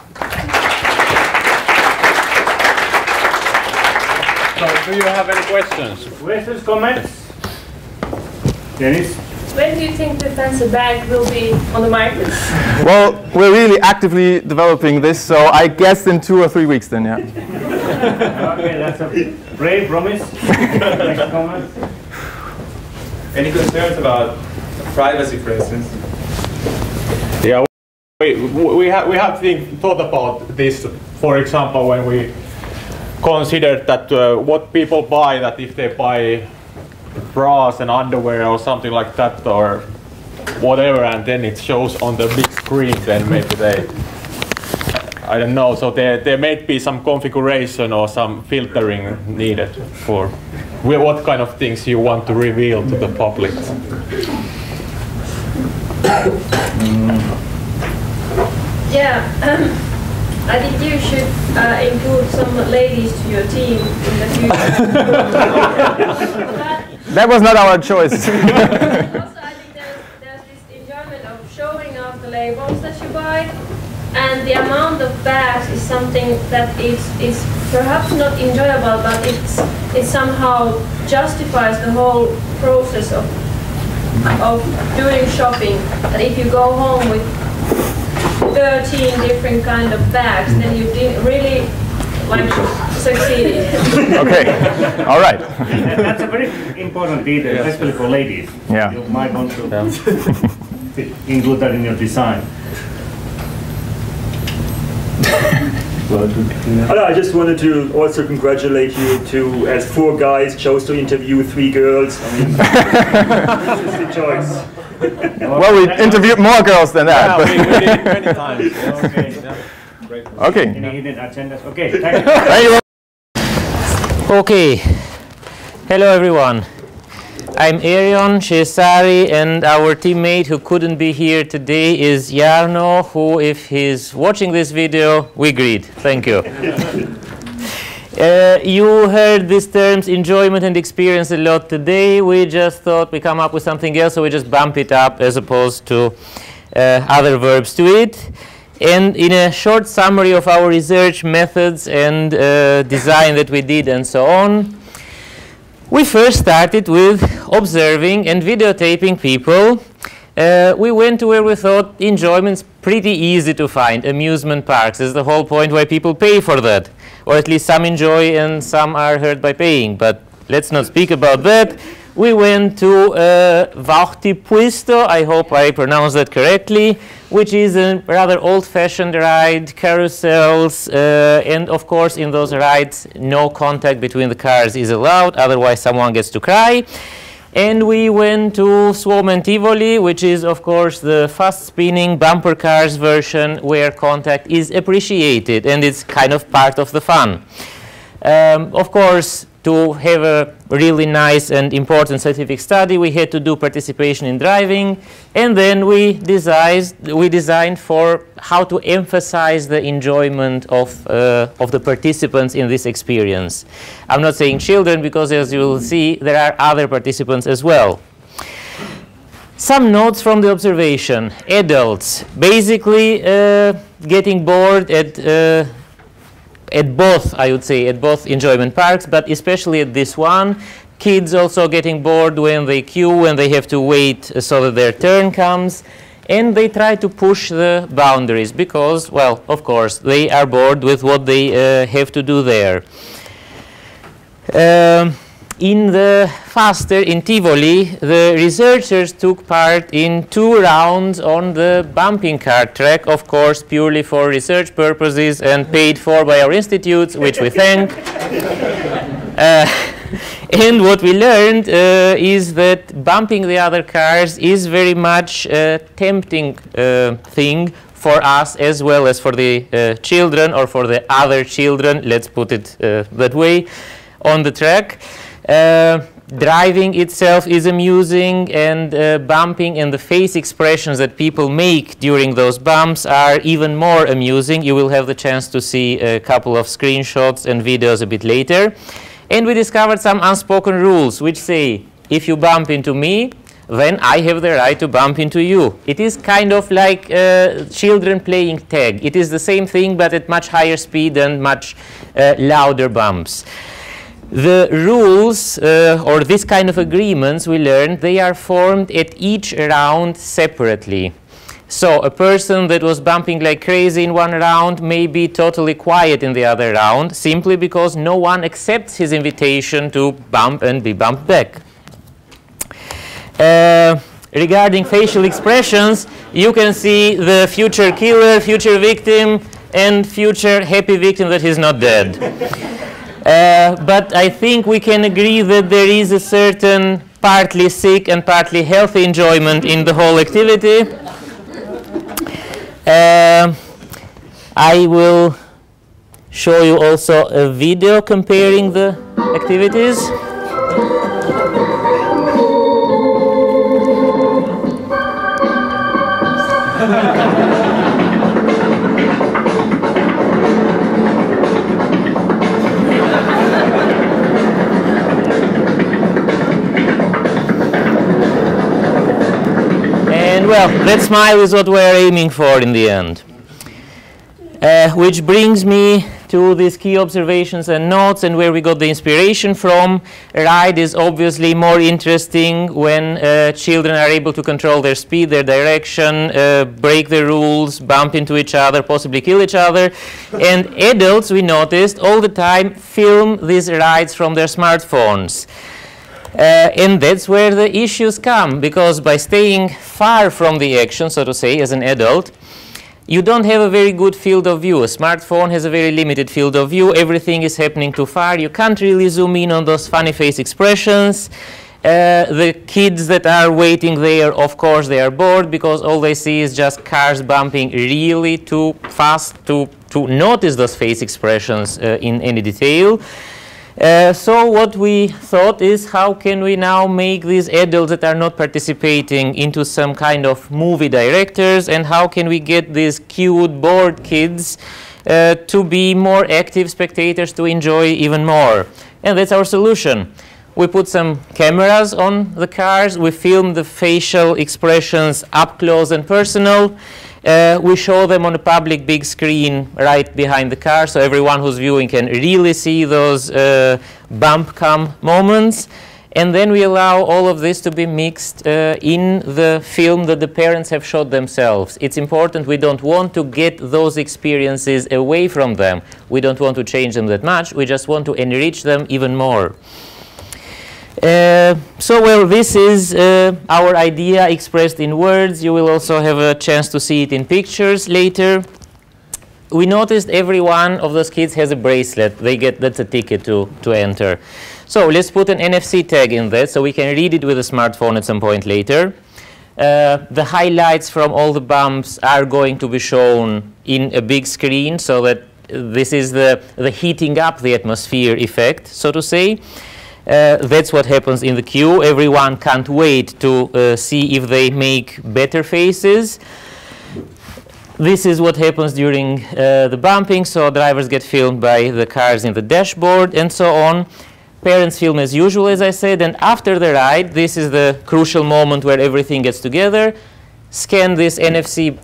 So, do you have any questions? Questions, comments? Dennis? When do you think the fancy bag will be on the market? Well, we're really actively developing this, so I guess in 2 or 3 weeks then, yeah. Okay, that's a brave promise. Next comment. Any concerns about privacy, for instance? Yeah, we have thought about this, for example, when we considered that what people buy, that if they buy bras and underwear or something like that or whatever, and then it shows on the big screen, then maybe they, I don't know, so there may be some configuration or some filtering needed for what kind of things you want to reveal to the public. Yeah, I think you should include some ladies to your team in the future. That was not our choice. Also, I think there's this enjoyment of showing off the labels that you buy, and the amount of bags is something that is perhaps not enjoyable, but it somehow justifies the whole process of doing shopping. That if you go home with 13 different kind of bags, then you didn't really succeeded. Okay, all right. That's a very important detail, especially for ladies. Yeah. You might want to include that in your design. I just wanted to also congratulate you to, as 4 guys chose to interview 3 girls. I mean, this is the choice. Well, we interviewed more girls than that. Yeah, we did it many times. Okay. Great. Okay. Any hidden agendas? Okay, thank you. Thank you. Okay. Hello, everyone. I'm Erion Cesari, and our teammate who couldn't be here today is Jarno, who, if he's watching this video, we greet. Thank you. You heard these terms enjoyment and experience a lot today. We just thought we come up with something else, so we just bump it up as opposed to other verbs to it. And in a short summary of our research methods and design that we did and so on, we first started with observing and videotaping people. We went to where we thought enjoyment's pretty easy to find, amusement parks. Is the whole point why people pay for that. Or at least some enjoy and some are hurt by paying. But let's not speak about that. We went to Vauhtipuisto, I hope I pronounced that correctly, which is a rather old-fashioned ride, carousels, and of course in those rides no contact between the cars is allowed, otherwise someone gets to cry. And we went to Suomen Tivoli, which is of course the fast-spinning bumper cars version where contact is appreciated, and it's kind of part of the fun. Of course, to have a really nice and important scientific study, we had to do participation in driving, and then we designed for how to emphasize the enjoyment of the participants in this experience. I'm not saying children, because as you will see, there are other participants as well. Some notes from the observation. Adults basically getting bored at both, I would say, at both enjoyment parks, but especially at this one. Kids also getting bored when they queue, when they have to wait so that their turn comes. and they try to push the boundaries because, well, of course, they are bored with what they have to do there. In the Faster in Tivoli, the researchers took part in 2 rounds on the bumping car track, of course, purely for research purposes and paid for by our institutes, which we thank. And what we learned is that bumping the other cars is very much a tempting thing for us as well as for the children, or for the other children, let's put it that way, on the track. Driving itself is amusing, and bumping and the face expressions that people make during those bumps are even more amusing. You will have the chance to see a couple of screenshots and videos a bit later. And we discovered some unspoken rules which say, if you bump into me, then I have the right to bump into you. It is kind of like children playing tag. It is the same thing, but at much higher speed and much louder bumps. The rules, or this kind of agreements, we learned, they are formed at each round separately. So a person that was bumping like crazy in one round may be totally quiet in the other round, simply because no one accepts his invitation to bump and be bumped back. Regarding facial expressions, you can see the future killer, future victim, and future happy victim that he's not dead. But I think we can agree that there is a certain partly sick and partly healthy enjoyment in the whole activity. I will show you also a video comparing the activities. Well, that smile is what we're aiming for in the end. Which brings me to these key observations and notes and where we got the inspiration from. Ride is obviously more interesting when children are able to control their speed, their direction, break the rules, bump into each other, possibly kill each other. And adults, we noticed, all the time film these rides from their smartphones. And that's where the issues come, because by staying far from the action, so to say, as an adult, you don't have a very good field of view. A smartphone has a very limited field of view. Everything is happening too far. You can't really zoom in on those funny face expressions. The kids that are waiting there, of course, they are bored because all they see is just cars bumping really too fast to notice those face expressions in any detail. So what we thought is, how can we now make these adults that are not participating into some kind of movie directors, and how can we get these cute, bored kids to be more active spectators, to enjoy even more? And that's our solution. We put some cameras on the cars, we film the facial expressions up close and personal. We show them on a public big screen right behind the car, so everyone who's viewing can really see those bump cam moments. And then we allow all of this to be mixed in the film that the parents have shot themselves. It's important. We don't want to get those experiences away from them. We don't want to change them that much. We just want to enrich them even more. So, well, this is our idea expressed in words. You will also have a chance to see it in pictures later. We noticed every one of those kids has a bracelet. They get, that's a ticket to enter. So let's put an NFC tag in that so we can read it with a smartphone at some point later. The highlights from all the bumps are going to be shown in a big screen, so that this is the heating up the atmosphere effect, so to say. That's what happens in the queue. Everyone can't wait to see if they make better faces. This is what happens during the bumping, so drivers get filmed by the cars in the dashboard and so on. Parents film as usual, as I said, and after the ride, this is the crucial moment where everything gets together. Scan this NFC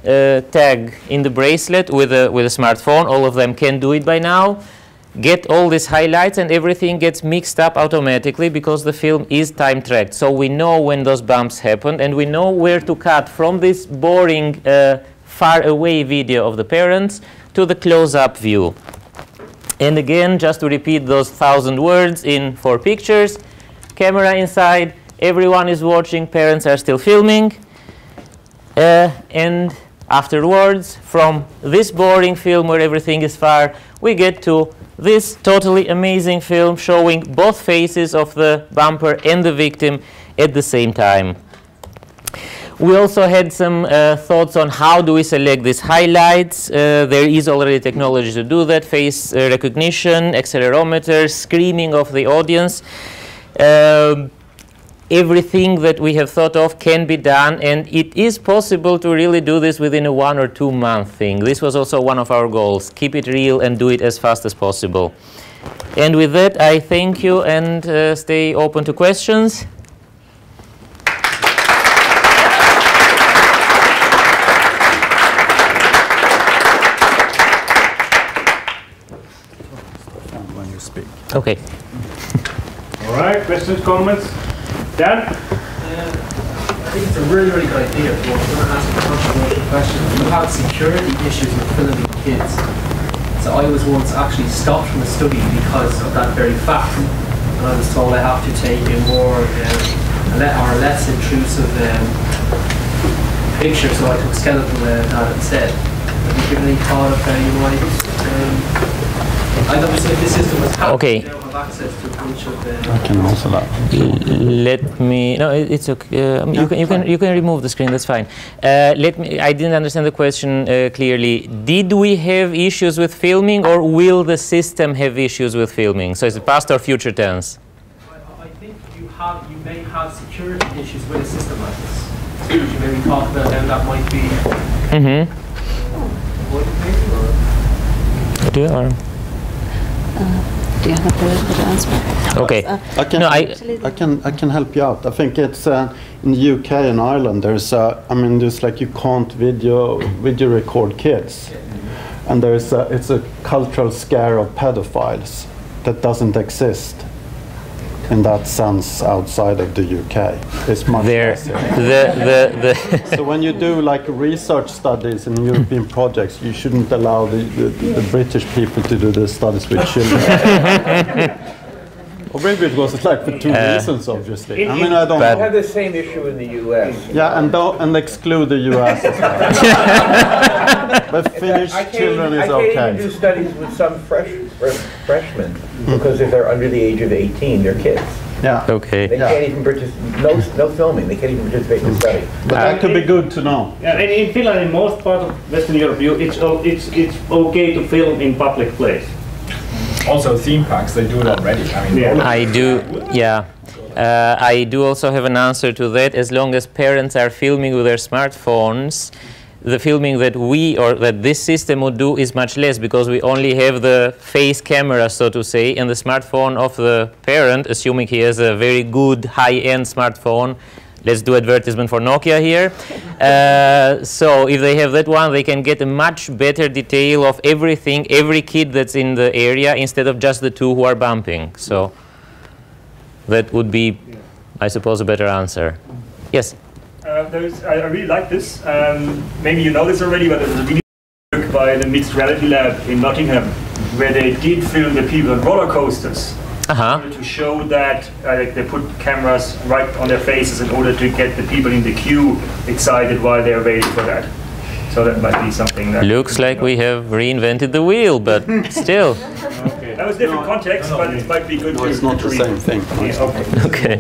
tag in the bracelet with a smartphone. All of them can do it by now. get all these highlights, and everything gets mixed up automatically because the film is time tracked. So we know when those bumps happened, and we know where to cut from this boring far away video of the parents to the close-up view. And again, just to repeat those 1,000 words in 4 pictures, camera inside, everyone is watching, parents are still filming, and afterwards, from this boring film where everything is far, we get to this totally amazing film showing both faces of the bumper and the victim at the same time. We also had some thoughts on how do we select these highlights. There is already technology to do that, face recognition, accelerometer, screening of the audience. Everything that we have thought of can be done, and it is possible to really do this within a 1 or 2 month thing. This was also one of our goals. Keep it real and do it as fast as possible. And with that, I thank you and stay open to questions. When you speak. Okay. All right, questions, comments? Dan? I think it's a really, really good idea, but I'm going to ask a controversial question. You have security issues with filming kids. So I was once actually stopped from a study because of that very fact. And I was told I have to take a more, or less intrusive picture, so I took skeletal data instead. Have you given any thought of how you might... I don't know if this system was hacked. Okay. They don't have access to a bunch of... I can answer that. Let me. No, it's okay. You can remove the screen. That's fine. Let me. I didn't understand the question clearly. Did we have issues with filming, or will the system have issues with filming? So is it past or future tense? I think you may have security issues with a system like this. Could you maybe talk about how that might be? Do you, or? Do you have a good answer? Okay. I can help you out. I think it's in the UK and Ireland. There's there's like you can't video record kids, and it's a cultural scare of pedophiles that doesn't exist in that sense outside of the UK. It's much less. So when you do like research studies in European projects, you shouldn't allow the British people to do the studies with children. Or maybe it was like for 2 reasons, obviously. I mean, I don't know. We have the same issue in the US. Yeah, and exclude the US as well. But Finnish children is okay. I can't even do studies with some freshmen because if they're under the age of 18, they're kids. Yeah. Okay. They can't even participate. No filming. They can't even participate in the study. But that could be good to know. Yeah, and in Finland, in most parts of Western Europe, it's okay to film in public place. Also, theme parks, they do it already. I mean, I do, yeah. I do also have an answer to that. As long as parents are filming with their smartphones, the filming that that this system would do is much less, because we only have the face camera, so to say, and the smartphone of the parent, assuming he has a very good high-end smartphone. Let's do advertisement for Nokia here. So if they have that one, they can get a much better detail of everything, every kid that's in the area, instead of just the 2 who are bumping. So that would be, I suppose, a better answer. Yes? I really like this. Maybe you know this already, but there's a video work by the Mixed Reality Lab in Nottingham, where they did film the people on roller coasters. To show that they put cameras right on their faces in order to get the people in the queue excited while they're waiting for that. So that might be something that... Looks like we have reinvented the wheel, but still. Okay. That was different context, but it might be good to... It's not the same thing. Yeah, okay.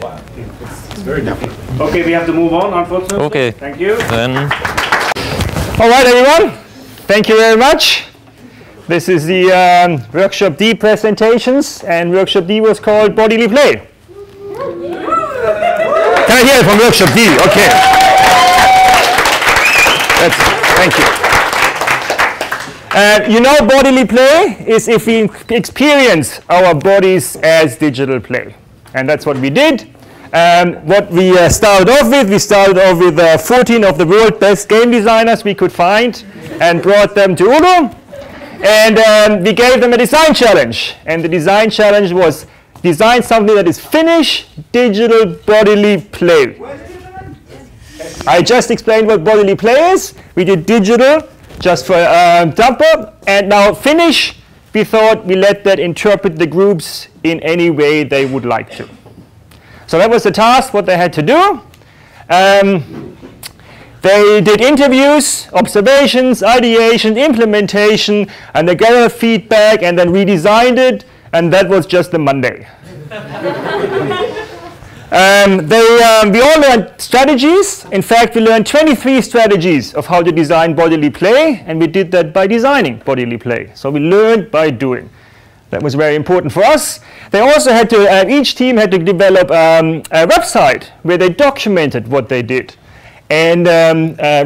It's very different. Okay, we have to move on, unfortunately. Okay. Thank you. Then. All right, everyone. Thank you very much. This is the Workshop D presentations, and Workshop D was called Bodily Play. Can I hear it from Workshop D? Okay. Thank you. You know, bodily play is if we experience our bodies as digital play. And that's what we did. What we started off with, 14 of the world's best game designers we could find and brought them to Oulu. And we gave them a design challenge. And the design challenge was design something that is Finnish digital bodily play. I just explained what bodily play is. We did digital just for dumper. And now Finnish, we thought we let that interpret the groups in any way they would like to. So that was the task, what they had to do. They did interviews, observations, ideation, implementation, and they gathered feedback and then redesigned it, and that was just the Monday. We all learned strategies. In fact, we learned 23 strategies of how to design bodily play, and we did that by designing bodily play. So we learned by doing. That was very important for us. They also had to, each team had to develop a website where they documented what they did and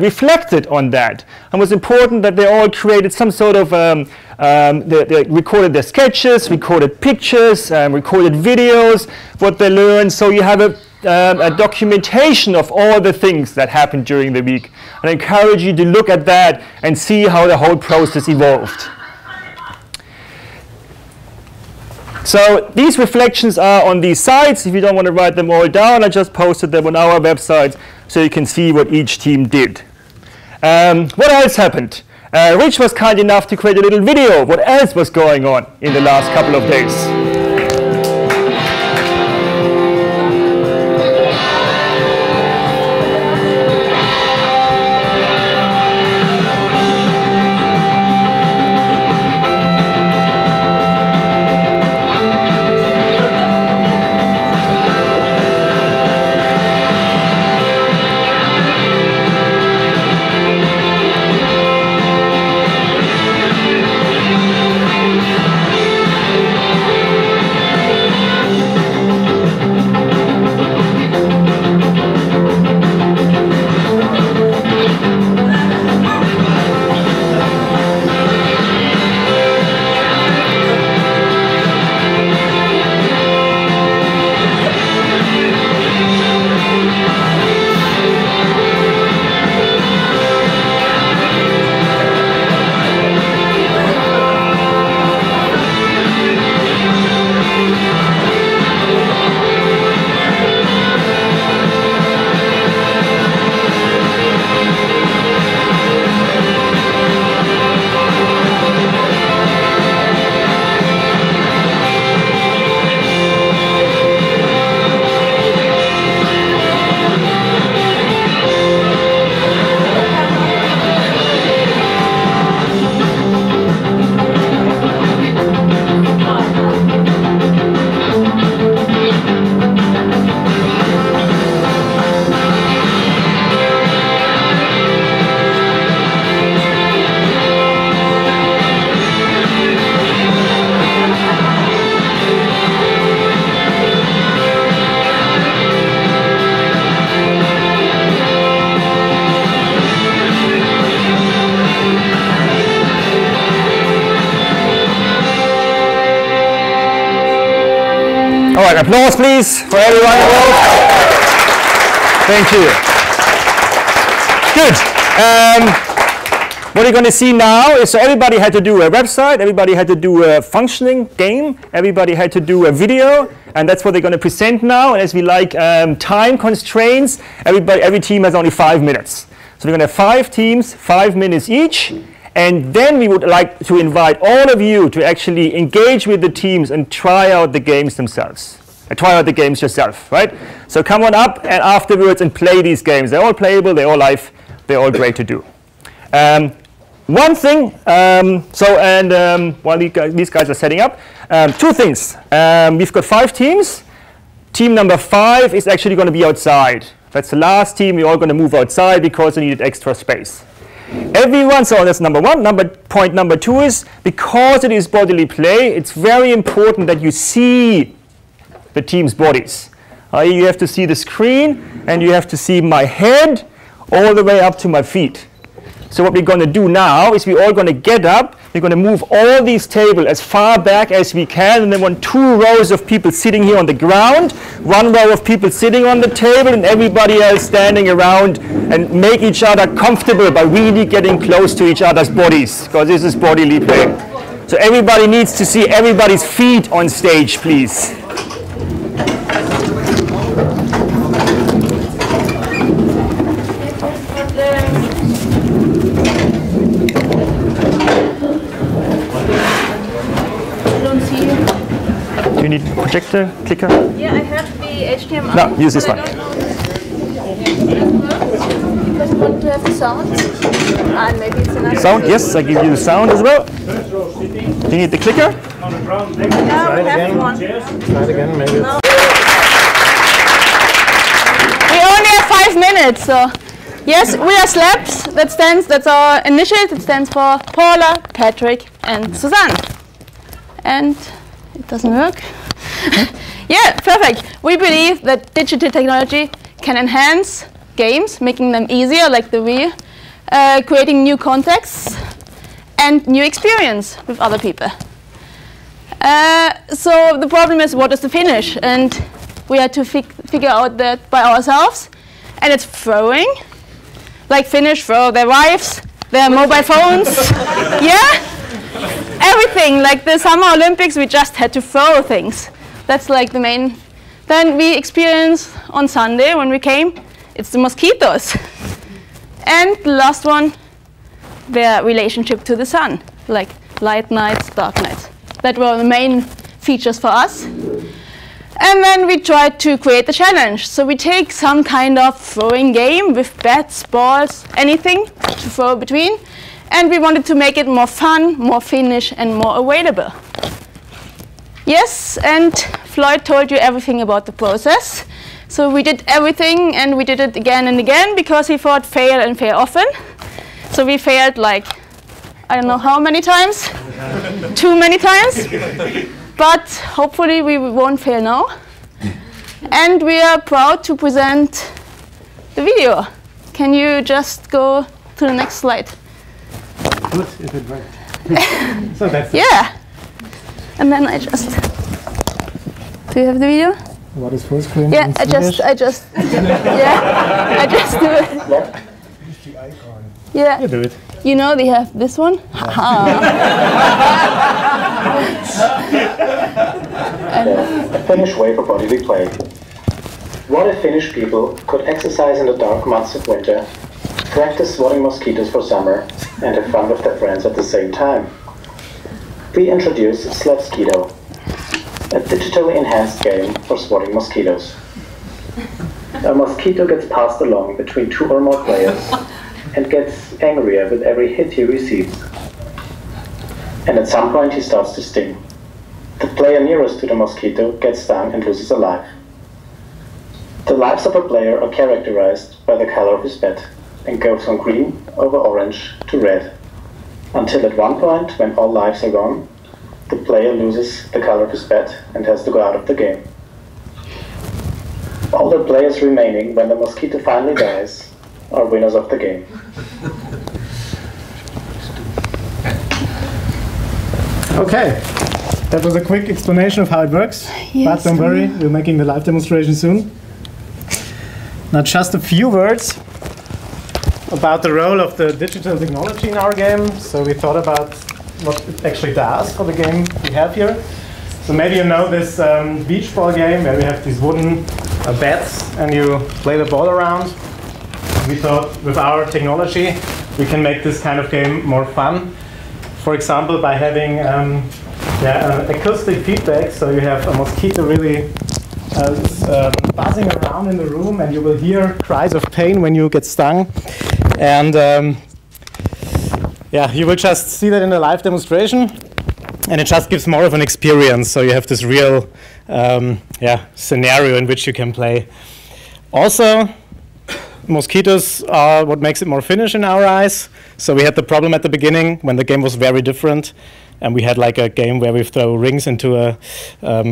reflected on that. And it was important that they all created some sort of, they recorded their sketches, recorded pictures, recorded videos, what they learned. So you have a documentation of all the things that happened during the week. And I encourage you to look at that and see how the whole process evolved. So these reflections are on these sites. If you don't want to write them all down, I just posted them on our website so you can see what each team did. What else happened? Rich was kind enough to create a little video of what else was going on in the last couple of days. All right, applause please for everyone involved. Thank you. Good. What you're going to see now is so everybody had to do a website, everybody had to do a functioning game, everybody had to do a video, and that's what they're going to present now. And as we like time constraints, every team has only 5 minutes. So we're going to have 5 teams, 5 minutes each. And then we would like to invite all of you to actually engage with the teams and try out the games themselves. Try out the games yourself, right? So come on up and afterwards and play these games. They're all playable, they're all live, they're all great to do. One thing, while these guys are setting up, 2 things. We've got 5 teams. Team number 5 is actually going to be outside. That's the last team. We're all going to move outside because they needed extra space. Everyone, so that's number 1. Point number 2 is, because it is bodily play, it's very important that you see the team's bodies. You have to see the screen, and you have to see my head all the way up to my feet. So what we're going to do now is we're all going to get up, we're going to move all these tables as far back as we can, and then want 2 rows of people sitting here on the ground, 1 row of people sitting on the table, and everybody else standing around, and make each other comfortable by really getting close to each other's bodies, because this is bodily play. So everybody needs to see everybody's feet on stage, please. Do you need a projector, clicker? Yeah, I have the HDMI. No, use this one. Because you want to have the sound. And maybe it's another Sound, yes, I give you the sound as well. Do you need the clicker? Yeah, we have one. Try it again, maybe. No. We only have 5 minutes, so yes, we are SLAPS. That's our initial. It stands for Paula, Patrick, and Suzanne. And it doesn't work. Yeah, perfect. We believe that digital technology can enhance games, making them easier, like the Wii, creating new contexts and new experience with other people. So the problem is, what is the finish? And we had to figure out that by ourselves. And it's throwing, like Finnish throw their wives, their mobile phones. Yeah, everything. Like the Summer Olympics, we just had to throw things. That's like the main. Then we experienced on Sunday when we came, it's the mosquitoes. And the last one, their relationship to the sun, like light nights, dark nights. That were the main features for us. And then we tried to create the challenge. So we take some kind of throwing game with bats, balls, anything to throw between. And we wanted to make it more fun, more Finnish, and more available. Yes, and Floyd told you everything about the process. So we did everything, and we did it again and again, because he thought fail and fail often. So we failed like, I don't know how many times, too many times. But hopefully we won't fail now. And we are proud to present the video. Can you just go to the next slide? Good, if it worked. So that's it. Yeah. And then I just, do you have the video? What is full screen? Yeah, I just yeah, I just do it. Yeah. You do it. You know they have this one? A Finnish way for bodily play. What if Finnish people could exercise in the dark months of winter, practice swatting mosquitoes for summer, and have fun with their friends at the same time? We introduce Slavskito, a digitally enhanced game for swatting mosquitoes. A mosquito gets passed along between 2 or more players and gets angrier with every hit he receives. And at some point he starts to sting. The player nearest to the mosquito gets stung and loses a life. The lives of a player are characterized by the color of his bat and go from green over orange to red, until at one point, when all lives are gone, the player loses the color of his bat and has to go out of the game. All the players remaining when the mosquito finally dies are winners of the game. Okay, that was a quick explanation of how it works. Yes. But don't worry, we're making the live demonstration soon. Now just a few words about the role of the digital technology in our game. So we thought about what it actually does for the game we have here. So maybe you know this beach ball game where we have these wooden bats and you play the ball around. We thought with our technology we can make this kind of game more fun. For example, by having acoustic feedback, so you have a mosquito really buzzing around in the room, and you will hear cries of pain when you get stung. And you will just see that in the live demonstration, and it just gives more of an experience. So you have this real scenario in which you can play. Also, mosquitoes are what makes it more Finnish in our eyes. So we had the problem at the beginning when the game was very different, and we had like a game where we throw rings into a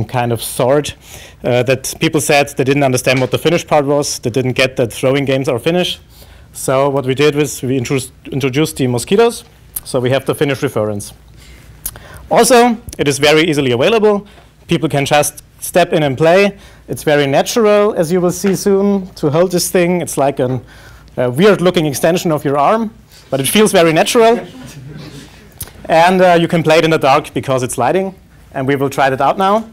kind of sword that people said they didn't understand what the Finnish part was. They didn't get that throwing games are Finnish. So what we did was we introduced the mosquitoes. So we have the Finnish reference. Also, it is very easily available. People can just step in and play. It's very natural, as you will see soon, to hold this thing. It's like a weird-looking extension of your arm, but it feels very natural. And you can play it in the dark because it's lighting. And we will try that out now.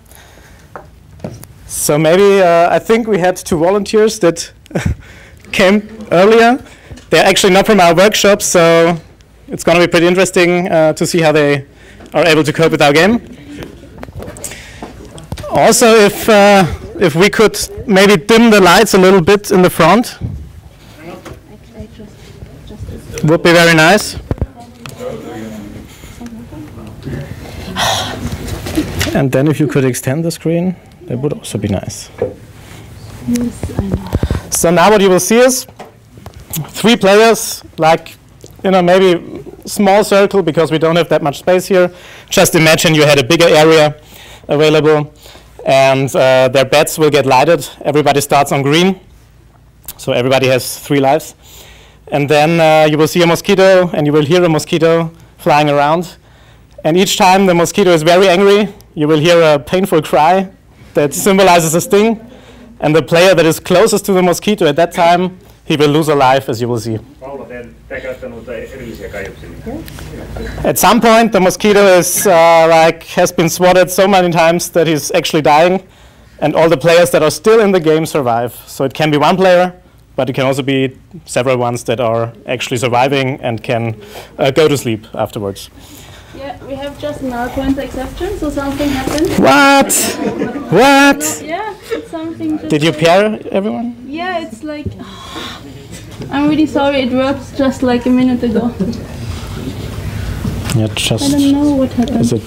So maybe, I think we had 2 volunteers that came earlier. They're actually not from our workshop, so it's going to be pretty interesting to see how they are able to cope with our game. Also, if we could maybe dim the lights a little bit in the front, would be very nice. And then if you could extend the screen, that would also be nice. Yes, I know. So now what you will see is 3 players, like, you know, maybe small circle because we don't have that much space here. Just imagine you had a bigger area available, and their beds will get lighted. Everybody starts on green, so everybody has 3 lives. And then you will see a mosquito, and you will hear a mosquito flying around. And each time the mosquito is very angry, you will hear a painful cry that symbolizes a sting. And the player that is closest to the mosquito at that time, he will lose a life, as you will see. At some point, the mosquito is has been swatted so many times that he's actually dying, and all the players that are still in the game survive. So it can be 1 player, but it can also be several ones that are actually surviving and can go to sleep afterwards. Yeah, we have just another point exception, so something happened. What? What? Yeah, something. Did you pair everyone? Yeah, it's like. I'm really sorry, it worked just like a minute ago. Yeah, just. I don't know what happened. Is it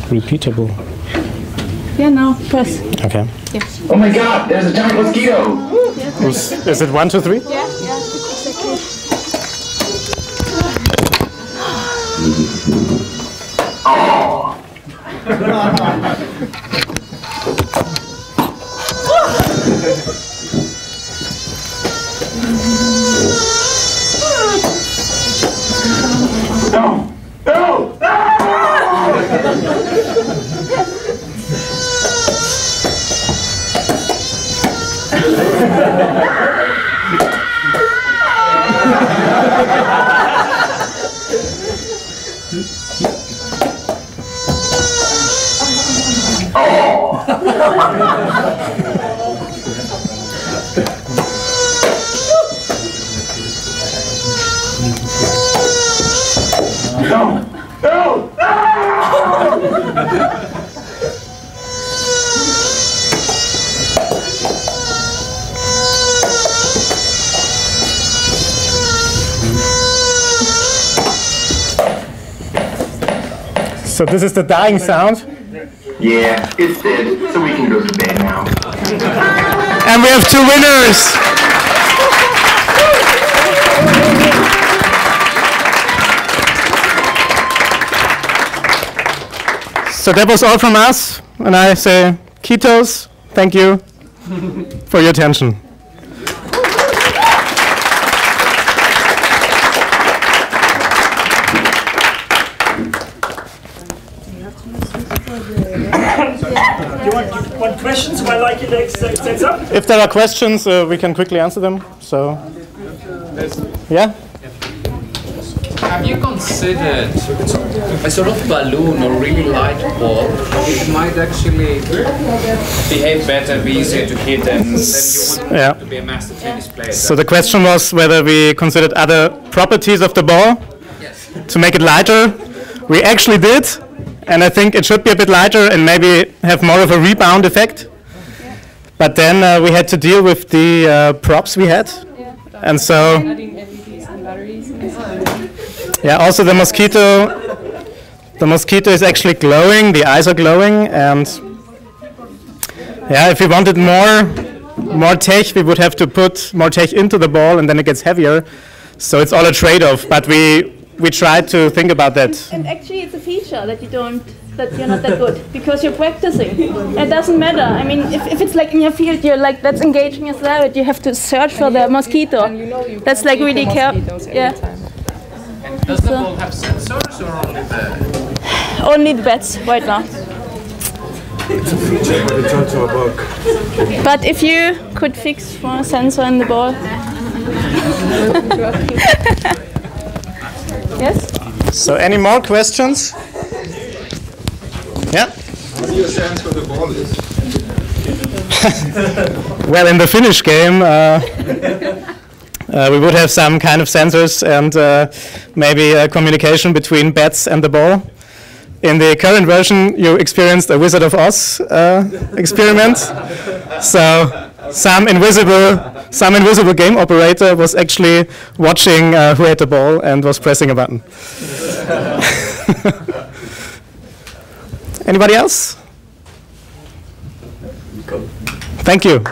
repeatable? Yeah, now press. Okay. Yes. Oh my god, there's a giant mosquito! Yes. Is it 1, 2, 3? Yeah, exactly. Oh! No! No! No! No! So this is the dying sound. Yeah, it's dead, so we can go to bed now. And we have 2 winners. So that was all from us, and I say, Kitos, thank you for your attention. You want questions while I sets up? If there are questions, we can quickly answer them. So, yeah. Have you considered a sort of balloon or really light ball? It might actually behave better, be easier to hit, and then you wouldn't have to be a master tennis player. So the question was whether we considered other properties of the ball to make it lighter. We actually did, and I think it should be a bit lighter and maybe have more of a rebound effect. But then we had to deal with the props we had, and so. Yeah, also the mosquito is actually glowing, the eyes are glowing, and yeah, if we wanted more tech, we would have to put more tech into the ball, and then it gets heavier. So it's all a trade-off, but we tried to think about that. And actually it's a feature that you're not that good, because you're practicing. It doesn't matter. I mean, if it's like in your field, you're like, that's engaging as well, but you have to search for the mosquito. That's like really careful. Yeah. Does the ball have sensors or only the? Only the bats right now. It's a feature, but it's also a bug. But if you could fix for a sensor in the ball. Yes? So any more questions? Yeah? How do you sense where the ball is? Well, in the Finnish game, we would have some kind of sensors and maybe a communication between bats and the ball. In the current version, you experienced a Wizard of Oz experiment. So some invisible game operator was actually watching who had the ball and was pressing a button. Anybody else? Thank you.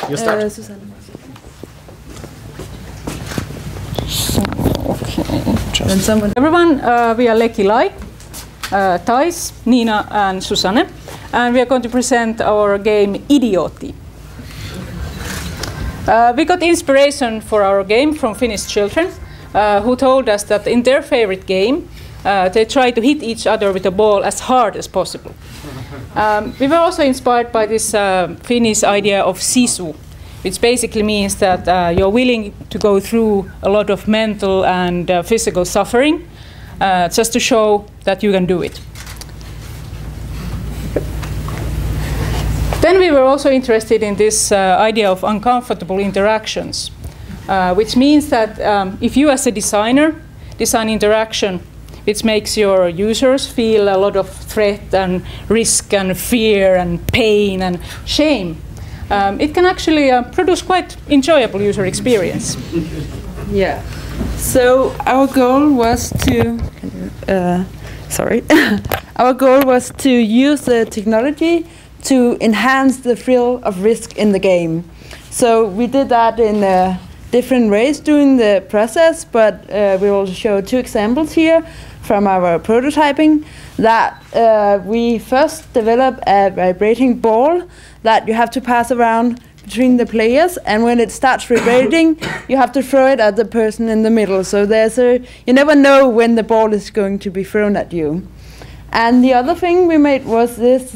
You start. Susanne. Okay. Everyone, we are Leki Lai, Thais, Nina and Susanne, and we are going to present our game Idioti. We got inspiration for our game from Finnish children who told us that in their favorite game they try to hit each other with a ball as hard as possible. We were also inspired by this Finnish idea of sisu, which basically means that you're willing to go through a lot of mental and physical suffering just to show that you can do it. Then we were also interested in this idea of uncomfortable interactions, which means that if you as a designer design interaction which makes your users feel a lot of threat and risk and fear and pain and shame, it can actually produce quite enjoyable user experience. Yeah. So our goal was to, our goal was to use the technology to enhance the thrill of risk in the game. So we did that in different ways during the process, but we will show two examples here from our prototyping. That we first developed a vibrating ball that you have to pass around between the players, and when it starts vibrating, you have to throw it at the person in the middle. So you never know when the ball is going to be thrown at you. And the other thing we made was this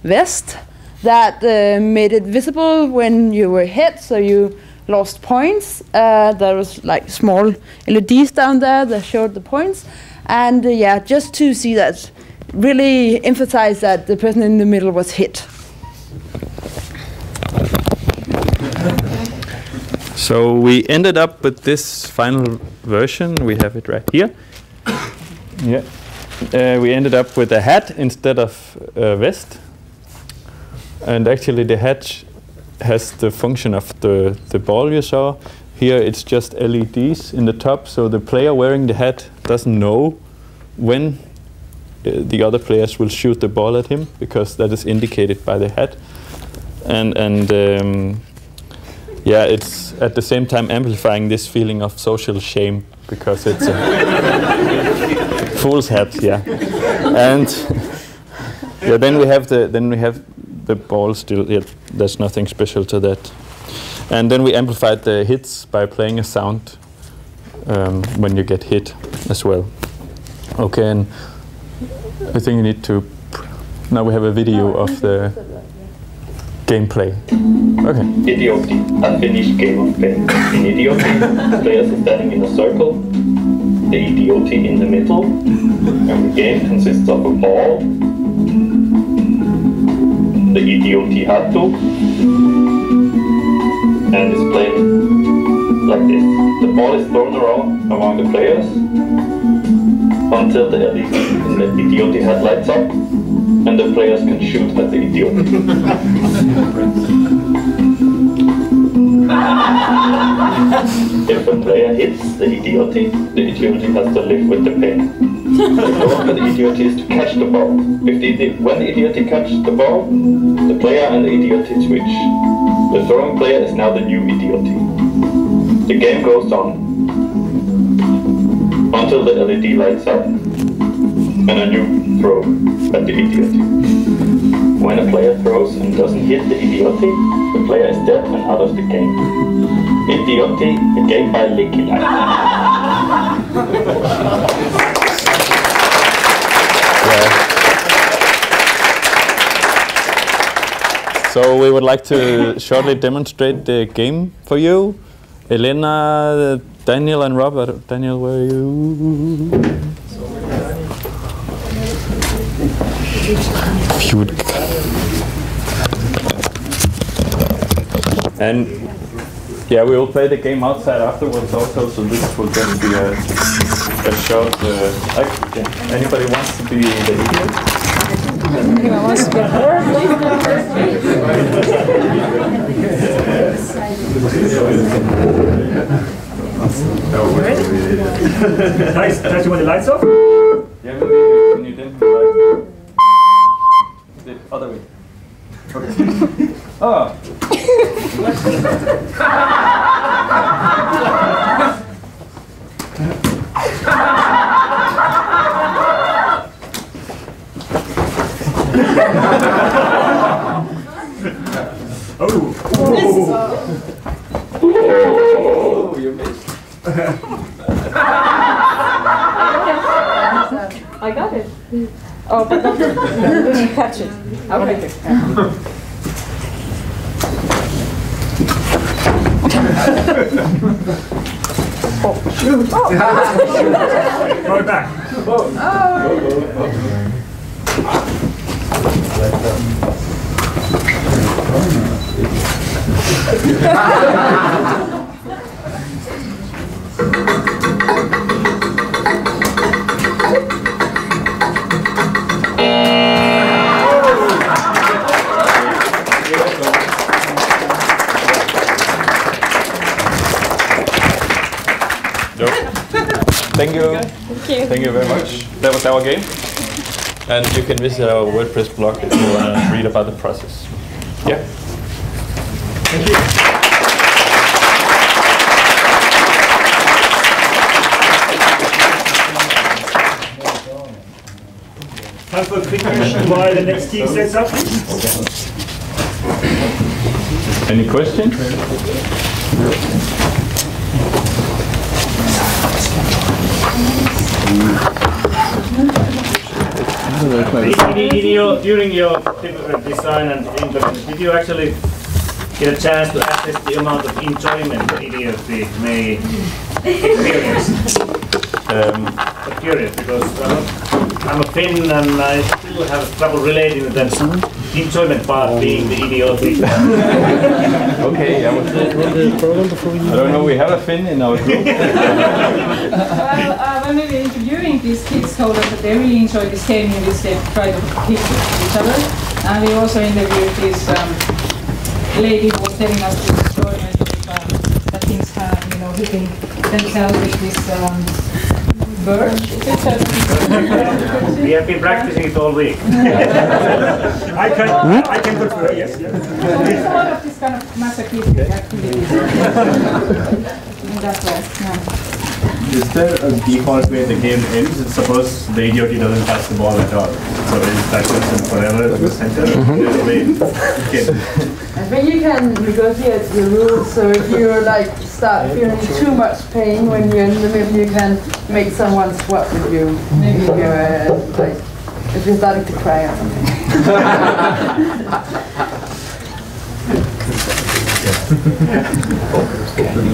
vest that made it visible when you were hit, so you lost points. There was like small LEDs down there that showed the points. And yeah, just to see that, really emphasize that the person in the middle was hit. So we ended up with this final version. We have it right here. Yeah. We ended up with a hat instead of a vest. And actually the hat has the function of the ball you saw. Here it's just LEDs in the top, so the player wearing the hat doesn't know when the other players will shoot the ball at him, because that is indicated by the hat. And yeah, it's at the same time amplifying this feeling of social shame, because it's a fool's hat, yeah. And yeah, then we have the ball still. Yeah, there's nothing special to that. And then we amplified the hits by playing a sound when you get hit as well. Okay, and I think you need to. Now we have a video of the gameplay. Okay. Idioti, a Finnish game of pain. In Idioti, the players are standing in a circle, the Idioti in the middle, and the game consists of a ball, the Idioti Hattu, and it's played like this. The ball is thrown around among the players until the LED in the Idioti hat lights up, and the players can shoot at the Idioti. If a player hits the Idioti has to live with the pain. The goal for the Idioti is to catch the ball. When the Idioti catches the ball, the player and the Idioti switch. The throwing player is now the new Idioti. The game goes on until the LED lights up and a new throw at the Idioti. When a player throws and doesn't hit the Idioti, the player is dead and out of the game. Idioti, a game by Leki Lai. So we would like to shortly demonstrate the game for you. Elena, Daniel and Robert. Daniel, where are you? If you would. And yeah, we will play the game outside afterwards also, so this will just be a short... anybody wants to be the idiot? Anyone wants to get her? Nice. Nice. You want the lights off? Yeah, maybe can you dim the lights? The other way. Okay. Oh. Oh, you missed. I got it. Oh, but not didn't catch it. Okay. Throw it back. Thank you. Thank you. Thank you very much. That was our game. And you can visit our WordPress blog if you want to read about the process. Yeah. Thank you. Time for a quick question while the next team sets up. Any questions? During your design and implementation, did you actually get a chance to assess the amount of enjoyment the idiocy may experience? I'm curious because I'm a Finn and I still have trouble relating with that enjoyment part being the idiotic. Okay, I don't know, we have a Finn in our group. Well, when we were interviewing these kids, told us that they really enjoy this game in which they try to hit each other. And we also interviewed this lady who was telling us the enjoyment of that things have, hitting themselves with this bird. We have been practicing it all week. I can confirm, yes. There's a lot of this kind of masochistic activities in that way. Yeah. Is there a default way the game ends? It's suppose the idiot doesn't touch the ball at all. So it's that person forever at the center. I think you can negotiate the rules, so if you start feeling too much pain when you're in the middle, you can make someone swap with you. Maybe if you're starting to cry or something.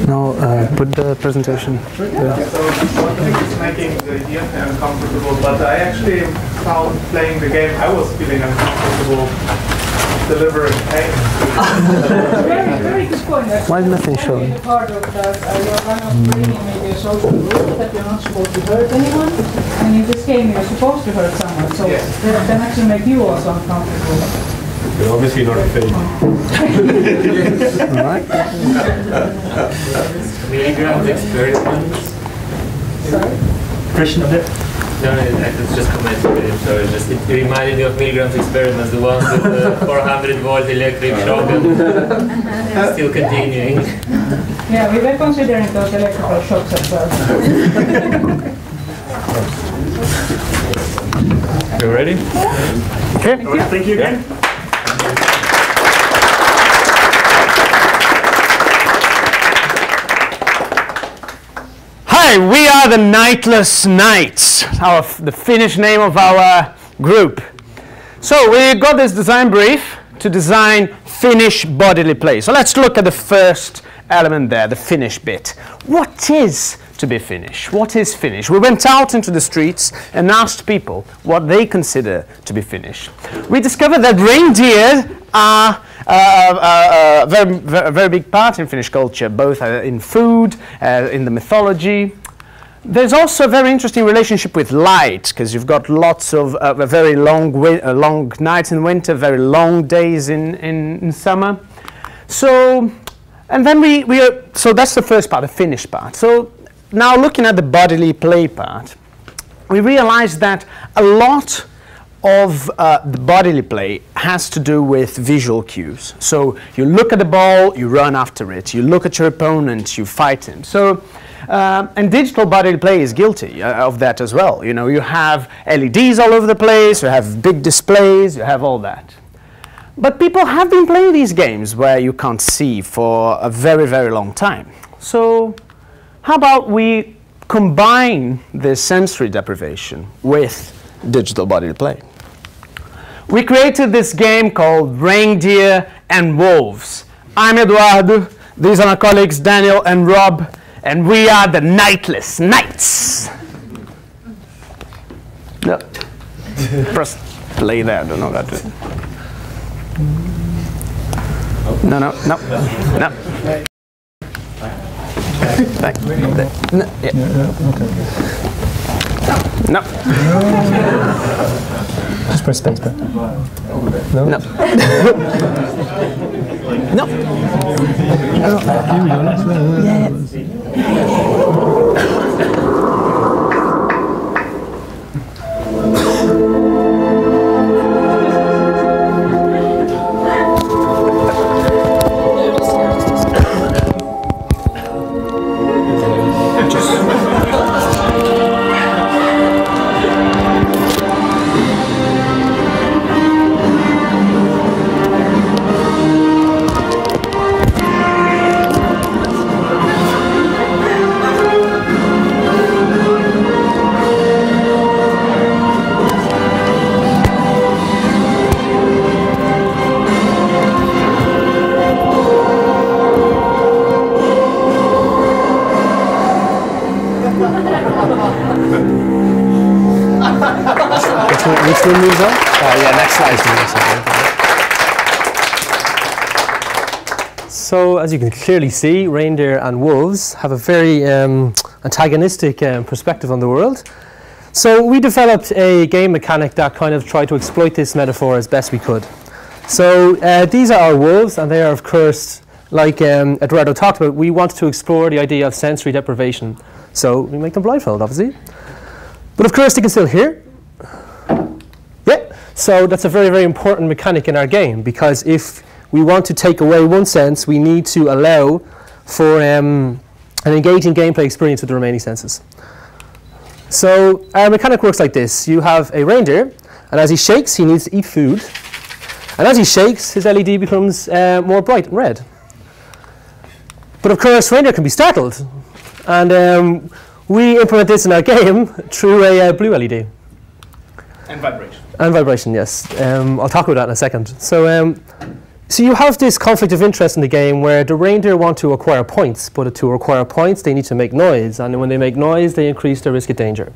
No, put the presentation. Yeah. So one thing is making the idiot uncomfortable, but I actually found playing the game I was feeling uncomfortable delivering pain. Very good point. Why is nothing showing? Part of that, you're kind of breaking maybe a social rule that you're not supposed to hurt anyone, and in this game you're supposed to hurt someone, so that can actually make you also uncomfortable. You're obviously not a Finn. Alright. Milligrams experiments. Sorry? Question of that? No, I was just commenting with him, so it reminded me of Milgram's experiments, the one with the 400 volt electric shock and still continuing. Yeah, we were considering those electrical shocks as well. You ready? Okay. Thank you again. Hi, we are the Nightless Knights, the Finnish name of our group. So we got this design brief to design finish bodily play. So let's look at the first element there, the finish bit. What is to be Finnish? What is Finnish? We went out into the streets and asked people what they consider to be Finnish. We discovered that reindeer are a very big part in Finnish culture, both in food, in the mythology. There's also a very interesting relationship with light, because you've got lots of very long nights in winter, very long days in summer. So, and then so that's the first part, the Finnish part. So now looking at the bodily play part, we realized that a lot of the bodily play has to do with visual cues. So you look at the ball, you run after it. You look at your opponent, you fight him. So, and digital bodily play is guilty of that as well. You know, you have LEDs all over the place, you have big displays, you have all that. But people have been playing these games where you can't see for a very, very long time. So how about we combine this sensory deprivation with digital bodily play? We created this game called Reindeer and Wolves. I'm Eduardo, these are my colleagues Daniel and Rob, and we are the Nightless Knights. No. Press play there, I don't know that. No. No. No. Just press space back. No. No. No. Which one moves on? Yeah, next slide. So, as you can clearly see, reindeer and wolves have a very antagonistic perspective on the world. So we developed a game mechanic that kind of tried to exploit this metaphor as best we could. So these are our wolves, and they are, of course, like Eduardo talked about, we want to explore the idea of sensory deprivation. So we make them blindfold, obviously. But of course, they can still hear. Yeah, so that's a very, very important mechanic in our game, because if we want to take away one sense, we need to allow for an engaging gameplay experience with the remaining senses. So our mechanic works like this. You have a reindeer, and as he shakes, he needs to eat food. And as he shakes, his LED becomes more bright and red. But of course, reindeer can be startled. And we implement this in our game through a blue LED. And vibration. And vibration, yes. I'll talk about that in a second. So you have this conflict of interest in the game where the reindeer want to acquire points, but to acquire points, they need to make noise. And when they make noise, they increase their risk of danger.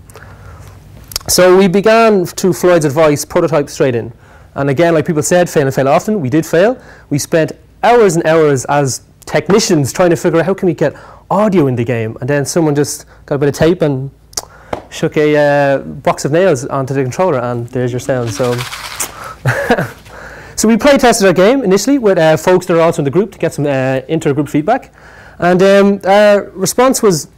So we began, to Floyd's advice, prototype straight in. And again, like people said, fail and fail often. We did fail. We spent hours and hours as technicians trying to figure out how can we get audio in the game. And then someone just got a bit of tape and shook a box of nails onto the controller, and there's your sound. So, so we play tested our game initially with folks that are also in the group to get some inter-group feedback. And our response was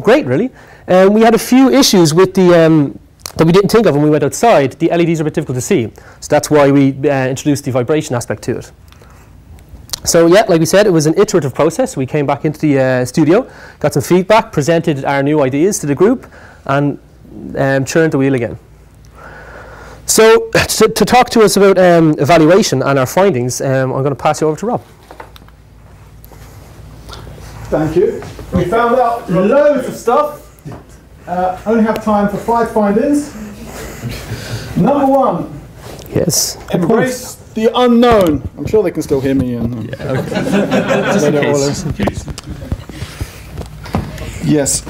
great, really. We had a few issues with the that we didn't think of when we went outside. The LEDs are a bit difficult to see, so that's why we introduced the vibration aspect to it. So yeah, like we said, it was an iterative process. We came back into the studio, got some feedback, presented our new ideas to the group, and churned the wheel again. So to talk to us about evaluation and our findings, I'm going to pass you over to Rob. Thank you. We found out loads of stuff. Only have time for 5 findings. Number 1. Yes. Embrace the unknown. I'm sure they can still hear me. And, Just in case. Yes.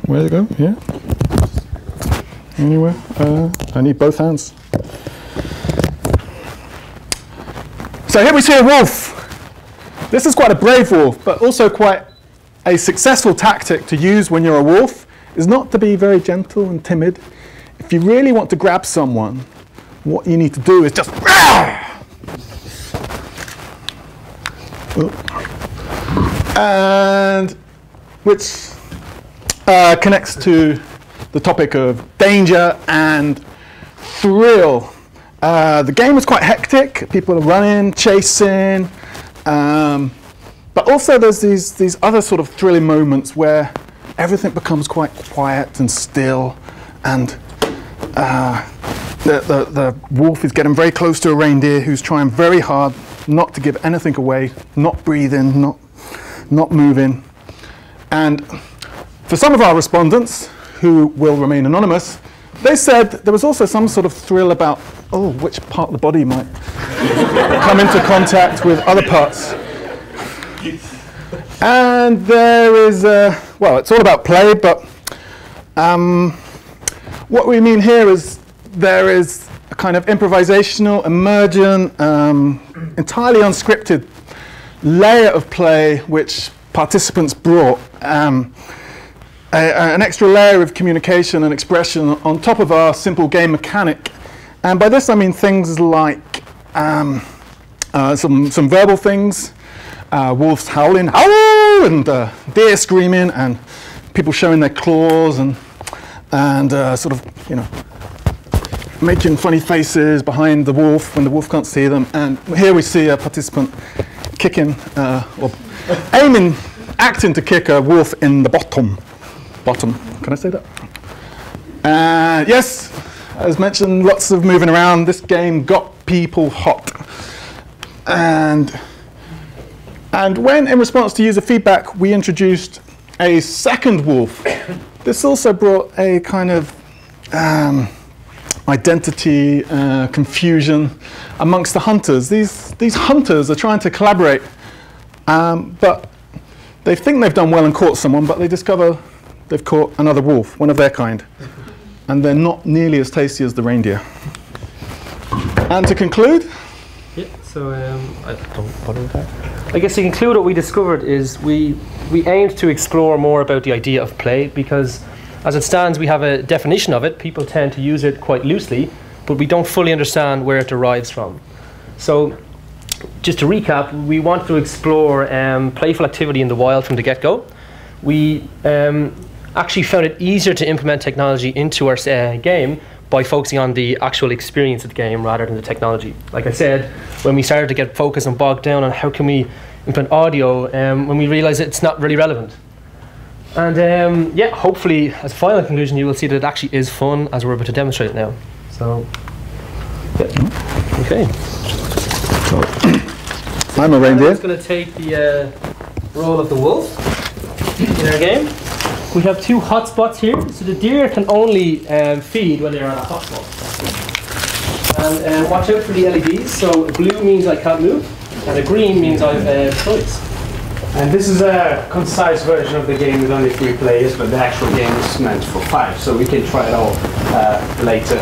Where to go? Here? Anywhere? I need both hands. So here we see a wolf. This is quite a brave wolf, but also quite a successful tactic to use when you're a wolf is not to be very gentle and timid. If you really want to grab someone, what you need to do is just and which connects to the topic of danger and thrill. The game is quite hectic. People are running, chasing, but also there's these other sort of thrilling moments where everything becomes quite quiet and still, and the wolf is getting very close to a reindeer who's trying very hard not to give anything away, not breathing, not moving. And for some of our respondents, who will remain anonymous, they said there was also some sort of thrill about, oh, which part of the body might come into contact with other parts. And there is, well, it's all about play, but what we mean here is there is a kind of improvisational, emergent, entirely unscripted layer of play which participants brought. An extra layer of communication and expression on top of our simple game mechanic. And by this I mean things like some verbal things, wolves howling, ow, and deer screaming, and people showing their claws, and sort of, you know, making funny faces behind the wolf when the wolf can't see them. And here we see a participant kicking, or aiming, acting to kick a wolf in the bottom. Can I say that? Yes, as mentioned, lots of moving around. This game got people hot. And when, in response to user feedback, we introduced a second wolf, this also brought a kind of identity confusion amongst the hunters. These hunters are trying to collaborate, but they think they've done well and caught someone, but they discover they've caught another wolf, one of their kind, and they're not nearly as tasty as the reindeer. And to conclude, yeah, so I guess to conclude, what we discovered is we aimed to explore more about the idea of play, because as it stands we have a definition of it. People tend to use it quite loosely, but we don't fully understand where it derives from. So just to recap, we want to explore playful activity in the wild from the get-go. We actually found it easier to implement technology into our game by focusing on the actual experience of the game rather than the technology. Like I said, when we started to get focused and bogged down on how can we implement audio, when we realized it's not really relevant. And yeah, hopefully as a final conclusion you will see that it actually is fun, as we're able to demonstrate it now. So, yeah. Okay. I'm a reindeer. I'm just going to take the role of the wolf in our game. We have two hotspots here, so the deer can only feed when they're on a hotspot. And watch out for the LEDs. So blue means I can't move, and a green means I've choice. And this is a concise version of the game with only 3 players, but the actual game is meant for 5, so we can try it all later.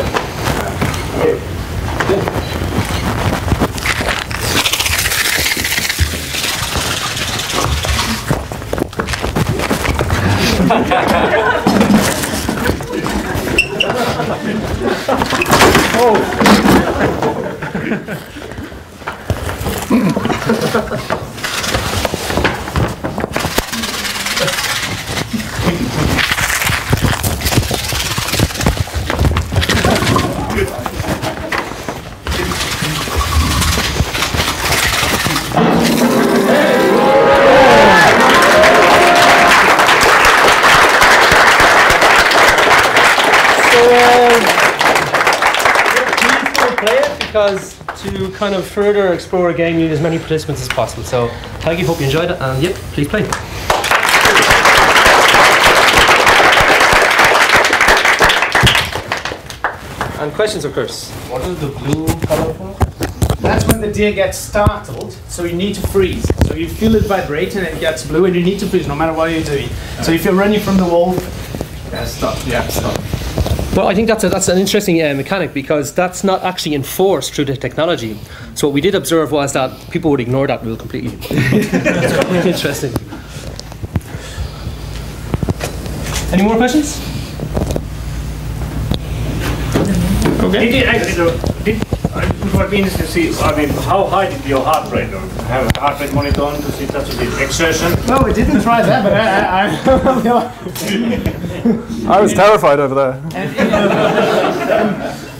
Because to kind of further explore a game, you need as many participants as possible. So thank you, hope you enjoyed it, and yep, please play. And questions, of course. What is the blue color for? That's when the deer gets startled, so you need to freeze. So you feel it vibrate and it gets blue, and you need to freeze no matter what you're doing. So if you're running from the wolf, stop. Yeah, stop. Well, I think that's an interesting mechanic, because that's not actually enforced through the technology. So what we did observe was that people would ignore that rule completely. It's quite interesting. Any more questions? Okay. It would be interesting to see, I mean, how high did your heart rate go? Have a heart rate monitor on to see such a big exertion? No, we didn't try that, but I was terrified over there.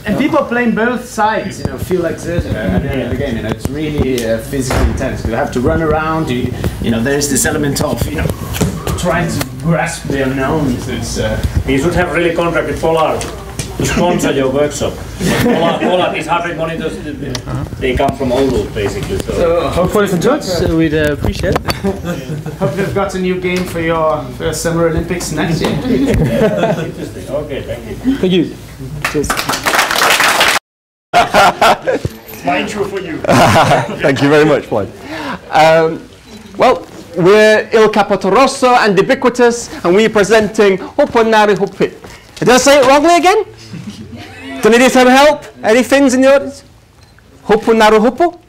And people playing both sides, feel exerted at the end of the game. It's really physically intense. You have to run around. There's this element of trying to grasp the unknown. You should have really contracted Polar to sponsor your workshop. Polar, these heart rate monitors, they come from Oulu, basically. So hopefully some judge, we'd appreciate it. Hope they've got a new game for your Summer Olympics next year. Interesting. Okay, thank you. Thank you. Cheers. My intro for you. Thank you very much, Floyd. Well, we're Il Capotorosso and Ubiquitous, and we're presenting Hupponari Huppi. Did I say it wrongly again? Do you need some help? Any things in the audience? Huppunaru huppu?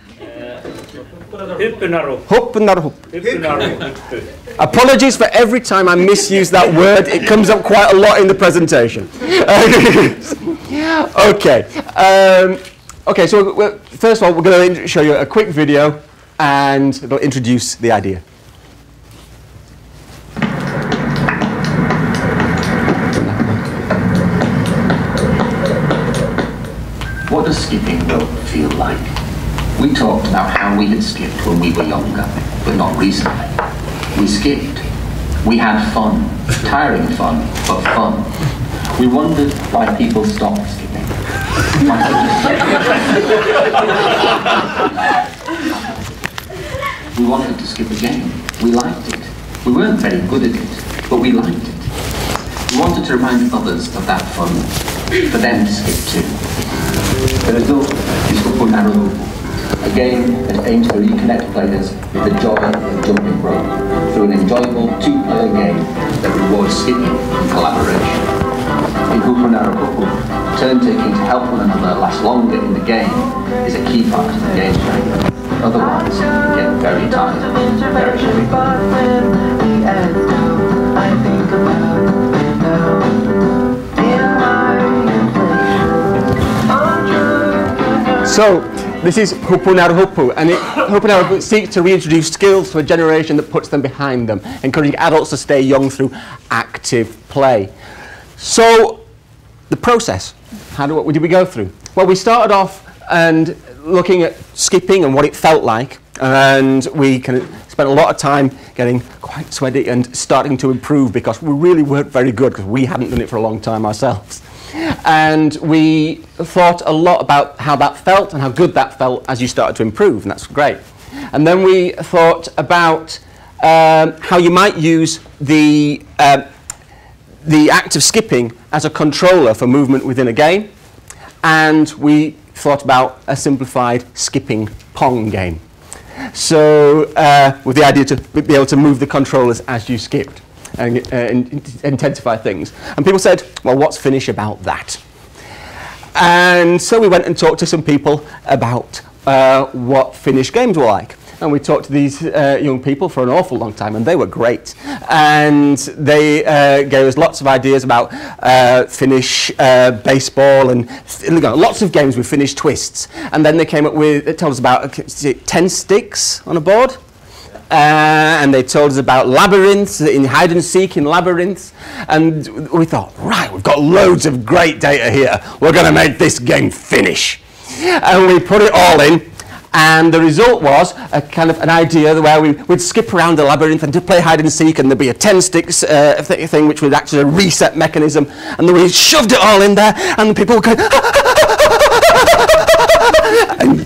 Huppunaru huppu. Apologies for every time I misuse that word. It comes up quite a lot in the presentation. Okay. Okay, so first of all, we're going to show you a quick video, and it'll introduce the idea. What does skipping rope feel like? We talked about how we had skipped when we were younger, but not recently. We skipped. We had fun. Tiring fun, but fun. We wondered why people stopped skipping. We wanted to skip a game. We liked it. We weren't very good at it, but we liked it. We wanted to remind others of that fun, for them to skip too. The result is Huppunari Huppu, a game that aims to reconnect players with the joy of jumping rope through an enjoyable two-player game that rewards skipping and collaboration. In Huppunari Huppu, turn-taking to help one another last longer in the game is a key part of the game strength. Otherwise, you get very tired very quickly. So, this is Huppunari Huppu, and Huppunari Huppu seeks to reintroduce skills to a generation that puts them behind them, encouraging adults to stay young through active play. So, the process, what did we go through? Well, we started off and looking at skipping and what it felt like, and we spent a lot of time getting quite sweaty and starting to improve, because we really weren't very good, because we hadn't done it for a long time ourselves. And we thought a lot about how that felt and how good that felt as you started to improve, and that's great. And then we thought about how you might use the act of skipping as a controller for movement within a game, and we thought about a simplified skipping Pong game. So with the idea to be able to move the controllers as you skipped and intensify things. And people said, well, what's Finnish about that? And so we went and talked to some people about what Finnish games were like. And we talked to these young people for an awful long time, and they were great. And they gave us lots of ideas about Finnish baseball and lots of games with Finnish twists. And then they came up with, they told us about 10 sticks on a board. And they told us about labyrinths, in hide and seek in labyrinths. And we thought, right, we've got loads of great data here. We're going to make this game Finnish. And we put it all in. And the result was a kind of an idea where we'd skip around the labyrinth and to play hide and seek, and there'd be a 10 sticks thing which was actually a reset mechanism, and then we shoved it all in there, and the people would go and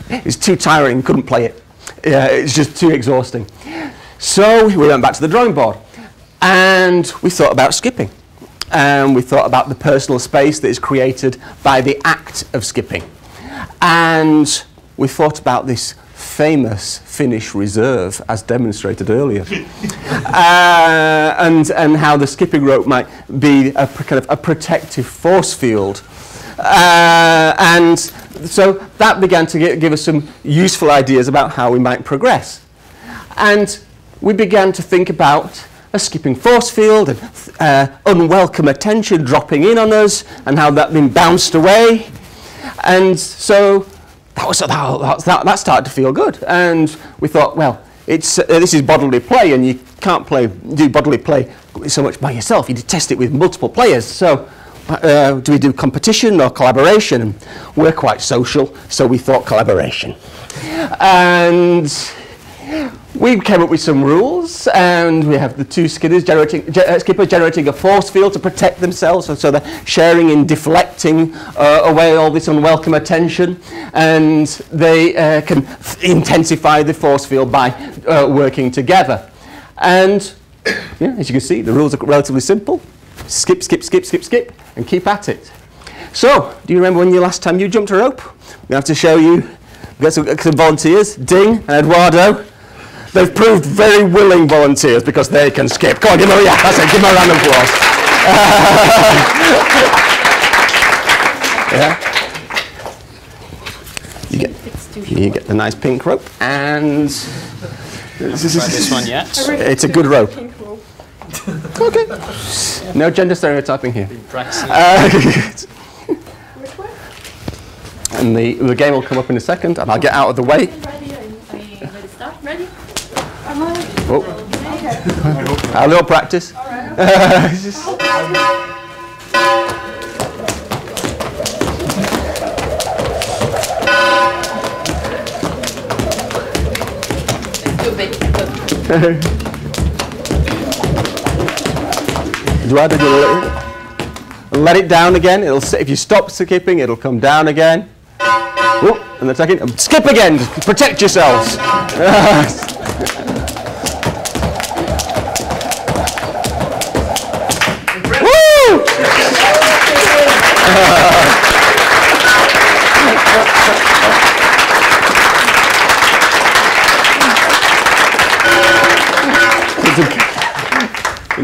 it was too tiring, couldn't play it. Yeah, it's just too exhausting. So we went back to the drawing board, and we thought about skipping. and we thought about the personal space that is created by the act of skipping. And we thought about this famous Finnish reserve, as demonstrated earlier, and how the skipping rope might be a kind of a protective force field. And so that began to give us some useful ideas about how we might progress. And we began to think about a skipping force field and unwelcome attention dropping in on us and how that then bounced away. And so that started to feel good. And we thought, well, this is bodily play, and you can't do bodily play so much by yourself. You test it with multiple players. So do we do competition or collaboration? And we're quite social, so we thought collaboration. And we came up with some rules, and we have the two skippers generating a force field to protect themselves, so they're sharing in deflecting away all this unwelcome attention, and they can intensify the force field by working together. And yeah, as you can see, the rules are relatively simple. Skip, skip, skip, skip, skip, and keep at it. So, do you remember when the last time you jumped a rope? We have to show you. We've got some volunteers, Ding and Eduardo. They've proved very willing volunteers because they can skip. Come on, give them that's it, give them a round of applause. Yeah. You get the nice pink rope, and this one yet? It's a good rope. Okay. No gender stereotyping here. And the game will come up in a second, and I'll get out of the way. Ready? Oh. A little practice. Eduardo, let it down again. It'll if you stop skipping, it'll come down again. Oh, and then second, skip again. Protect yourselves. Woo!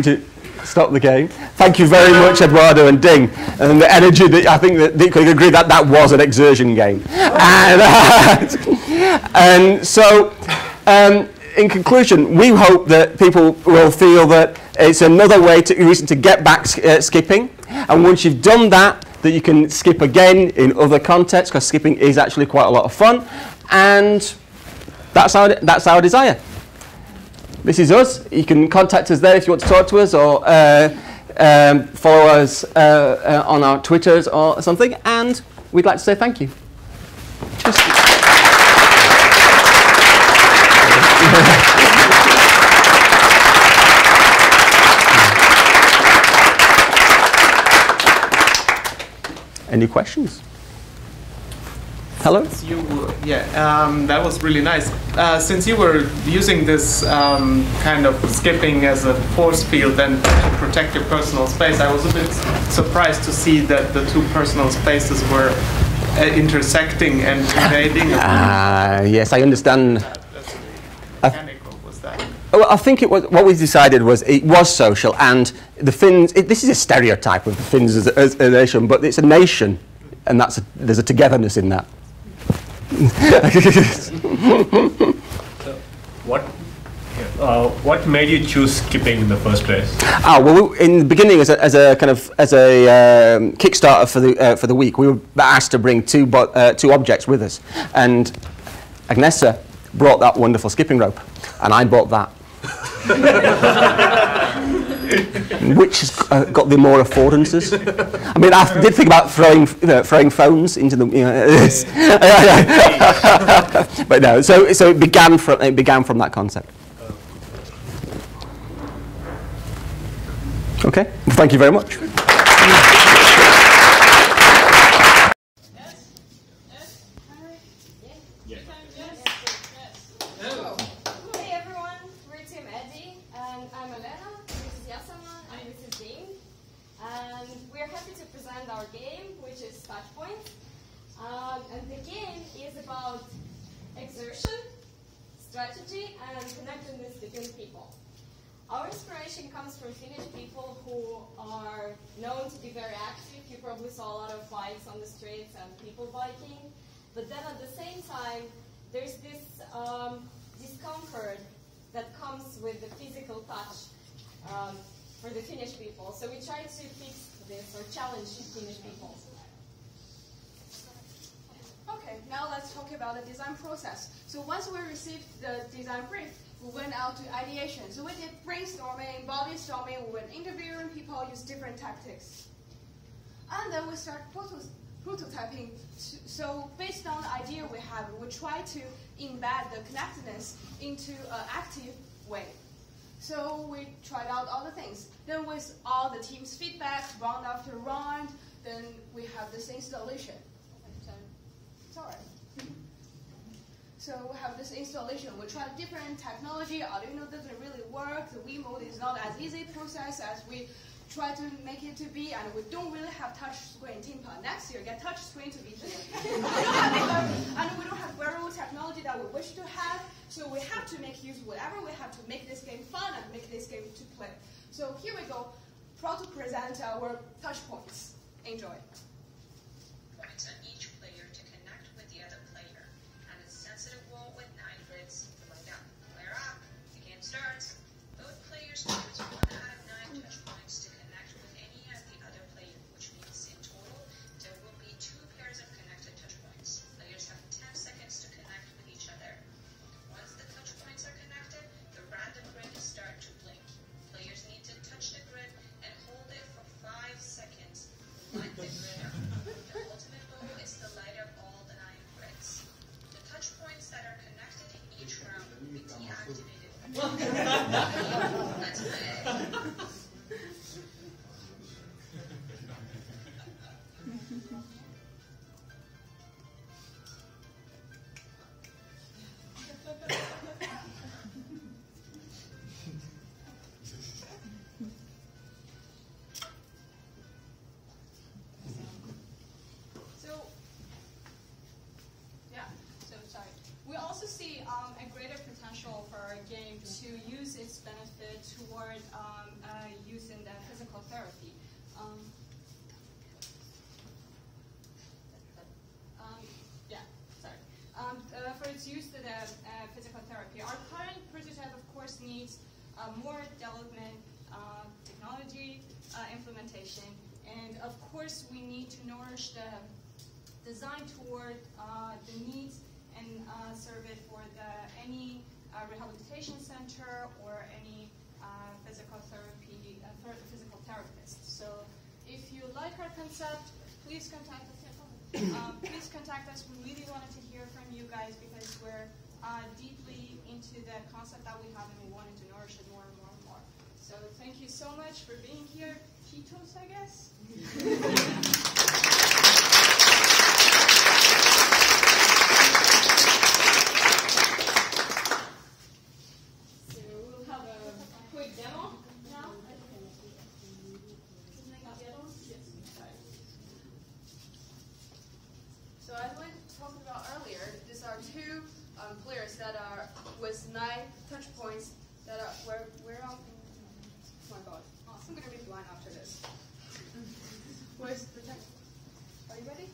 to stop the game. Thank you very much, Eduardo and Ding, and the energy that I think that you could agree that that was an exertion game. And so, in conclusion, we hope that people will feel that it's another reason to get back skipping, and once you've done that, that you can skip again in other contexts, because skipping is actually quite a lot of fun, and that's our desire. This is us. You can contact us there if you want to talk to us, or follow us on our Twitters or something, and we'd like to say thank you. Any questions? Hello? That was really nice. Since you were using this kind of skipping as a force field and to protect your personal space, I was a bit surprised to see that the two personal spaces were intersecting and invading. Yes, I understand. Was that? Well, I think it was what we decided was it was social, and the Finns. This is a stereotype of the Finns as a nation, but it's a nation, and there's a togetherness in that. What made you choose skipping in the first place? Well, in the beginning, as a Kickstarter for the week, we were asked to bring two objects with us, and Agnesa brought that wonderful skipping rope, and I bought that. Which has got the more affordances. I mean, I did think about throwing phones into them, but no. So it began from that concept. Okay. Well, thank you very much. connection, strategy, and connectedness between people. Our inspiration comes from Finnish people who are known to be very active. You probably saw a lot of bikes on the streets and people biking. But then at the same time, there's this discomfort that comes with the physical touch for the Finnish people. So we try to fix this or challenge Finnish people. Okay, now let's talk about the design process. So once we received the design brief, we went out to ideation. So we did brainstorming, body storming, we went interviewing people, use different tactics. And then we start prototyping. So based on the idea we have, we try to embed the connectedness into an active way. So we tried out all the things. Then with all the team's feedback, round after round, then we have this installation. Sorry. So we have this installation. We tried different technology. Arduino doesn't really work. The Wii mode is not as easy process as we try to make it to be, and we don't really have touch screen. Timpa, next year get touch screen to be here. And we don't have wearable technology that we wish to have. So we have to make use of whatever we have to make this game fun and make this game to play. So here we go. Proud to present our touch points. Enjoy. Points on each player to connect with the other player, and a sensitive wall with 9 grids to light up. Player up. The game starts. Both players choose 1 out of 9 touch points to connect with any of the other player, which means in total there will be 2 pairs of connected touch points. Players have 10 seconds to connect with each other. Once the touch points are connected, the random grid starts to blink. Players need to touch the grid and hold it for 5 seconds. Light the grid up. The ultimate goal is to light up all the 9 grids. The touch points that are connected in each round will be deactivated. Let's play. We also see a greater potential for our game to use its benefit toward using the physical therapy. For its use to the physical therapy. Our current prototype, of course, needs more development, technology, implementation, and of course, we need to nourish the design toward the needs and serve it for any rehabilitation center or any physical therapy, physical therapist. So if you like our concept, please contact us. Please contact us. We really wanted to hear from you guys because we're deeply into the concept that we have and we wanted to nourish it more and more and more. So thank you so much for being here. Cheetos, I guess. So as we talked about earlier, these are 2 players that are with 9 touch points that are where oh my god, I'm gonna be blind after this. Where's the text? Are you ready?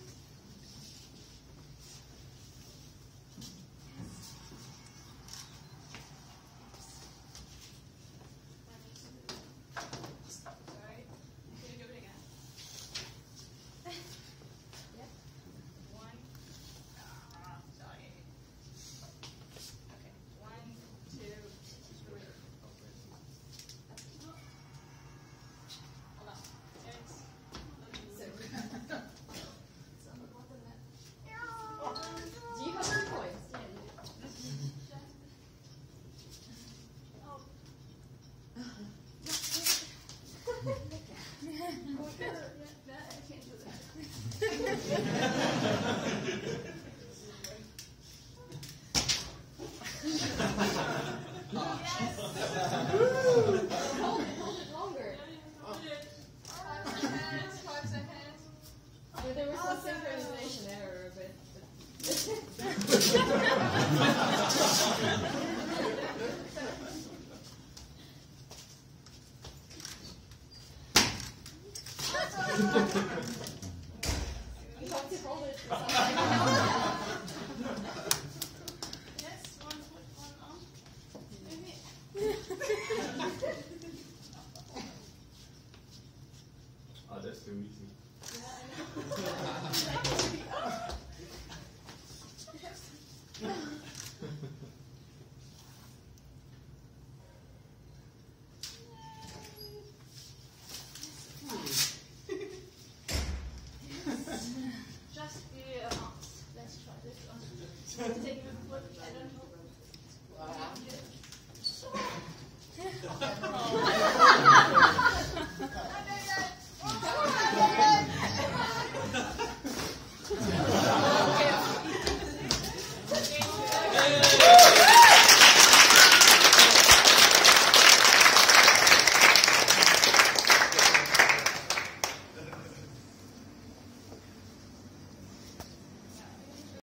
There was some synchronization error, but You have to hold it. Yes, one on. Maybe. Oh, that's too easy. Just the amounts. Let's try this one. Take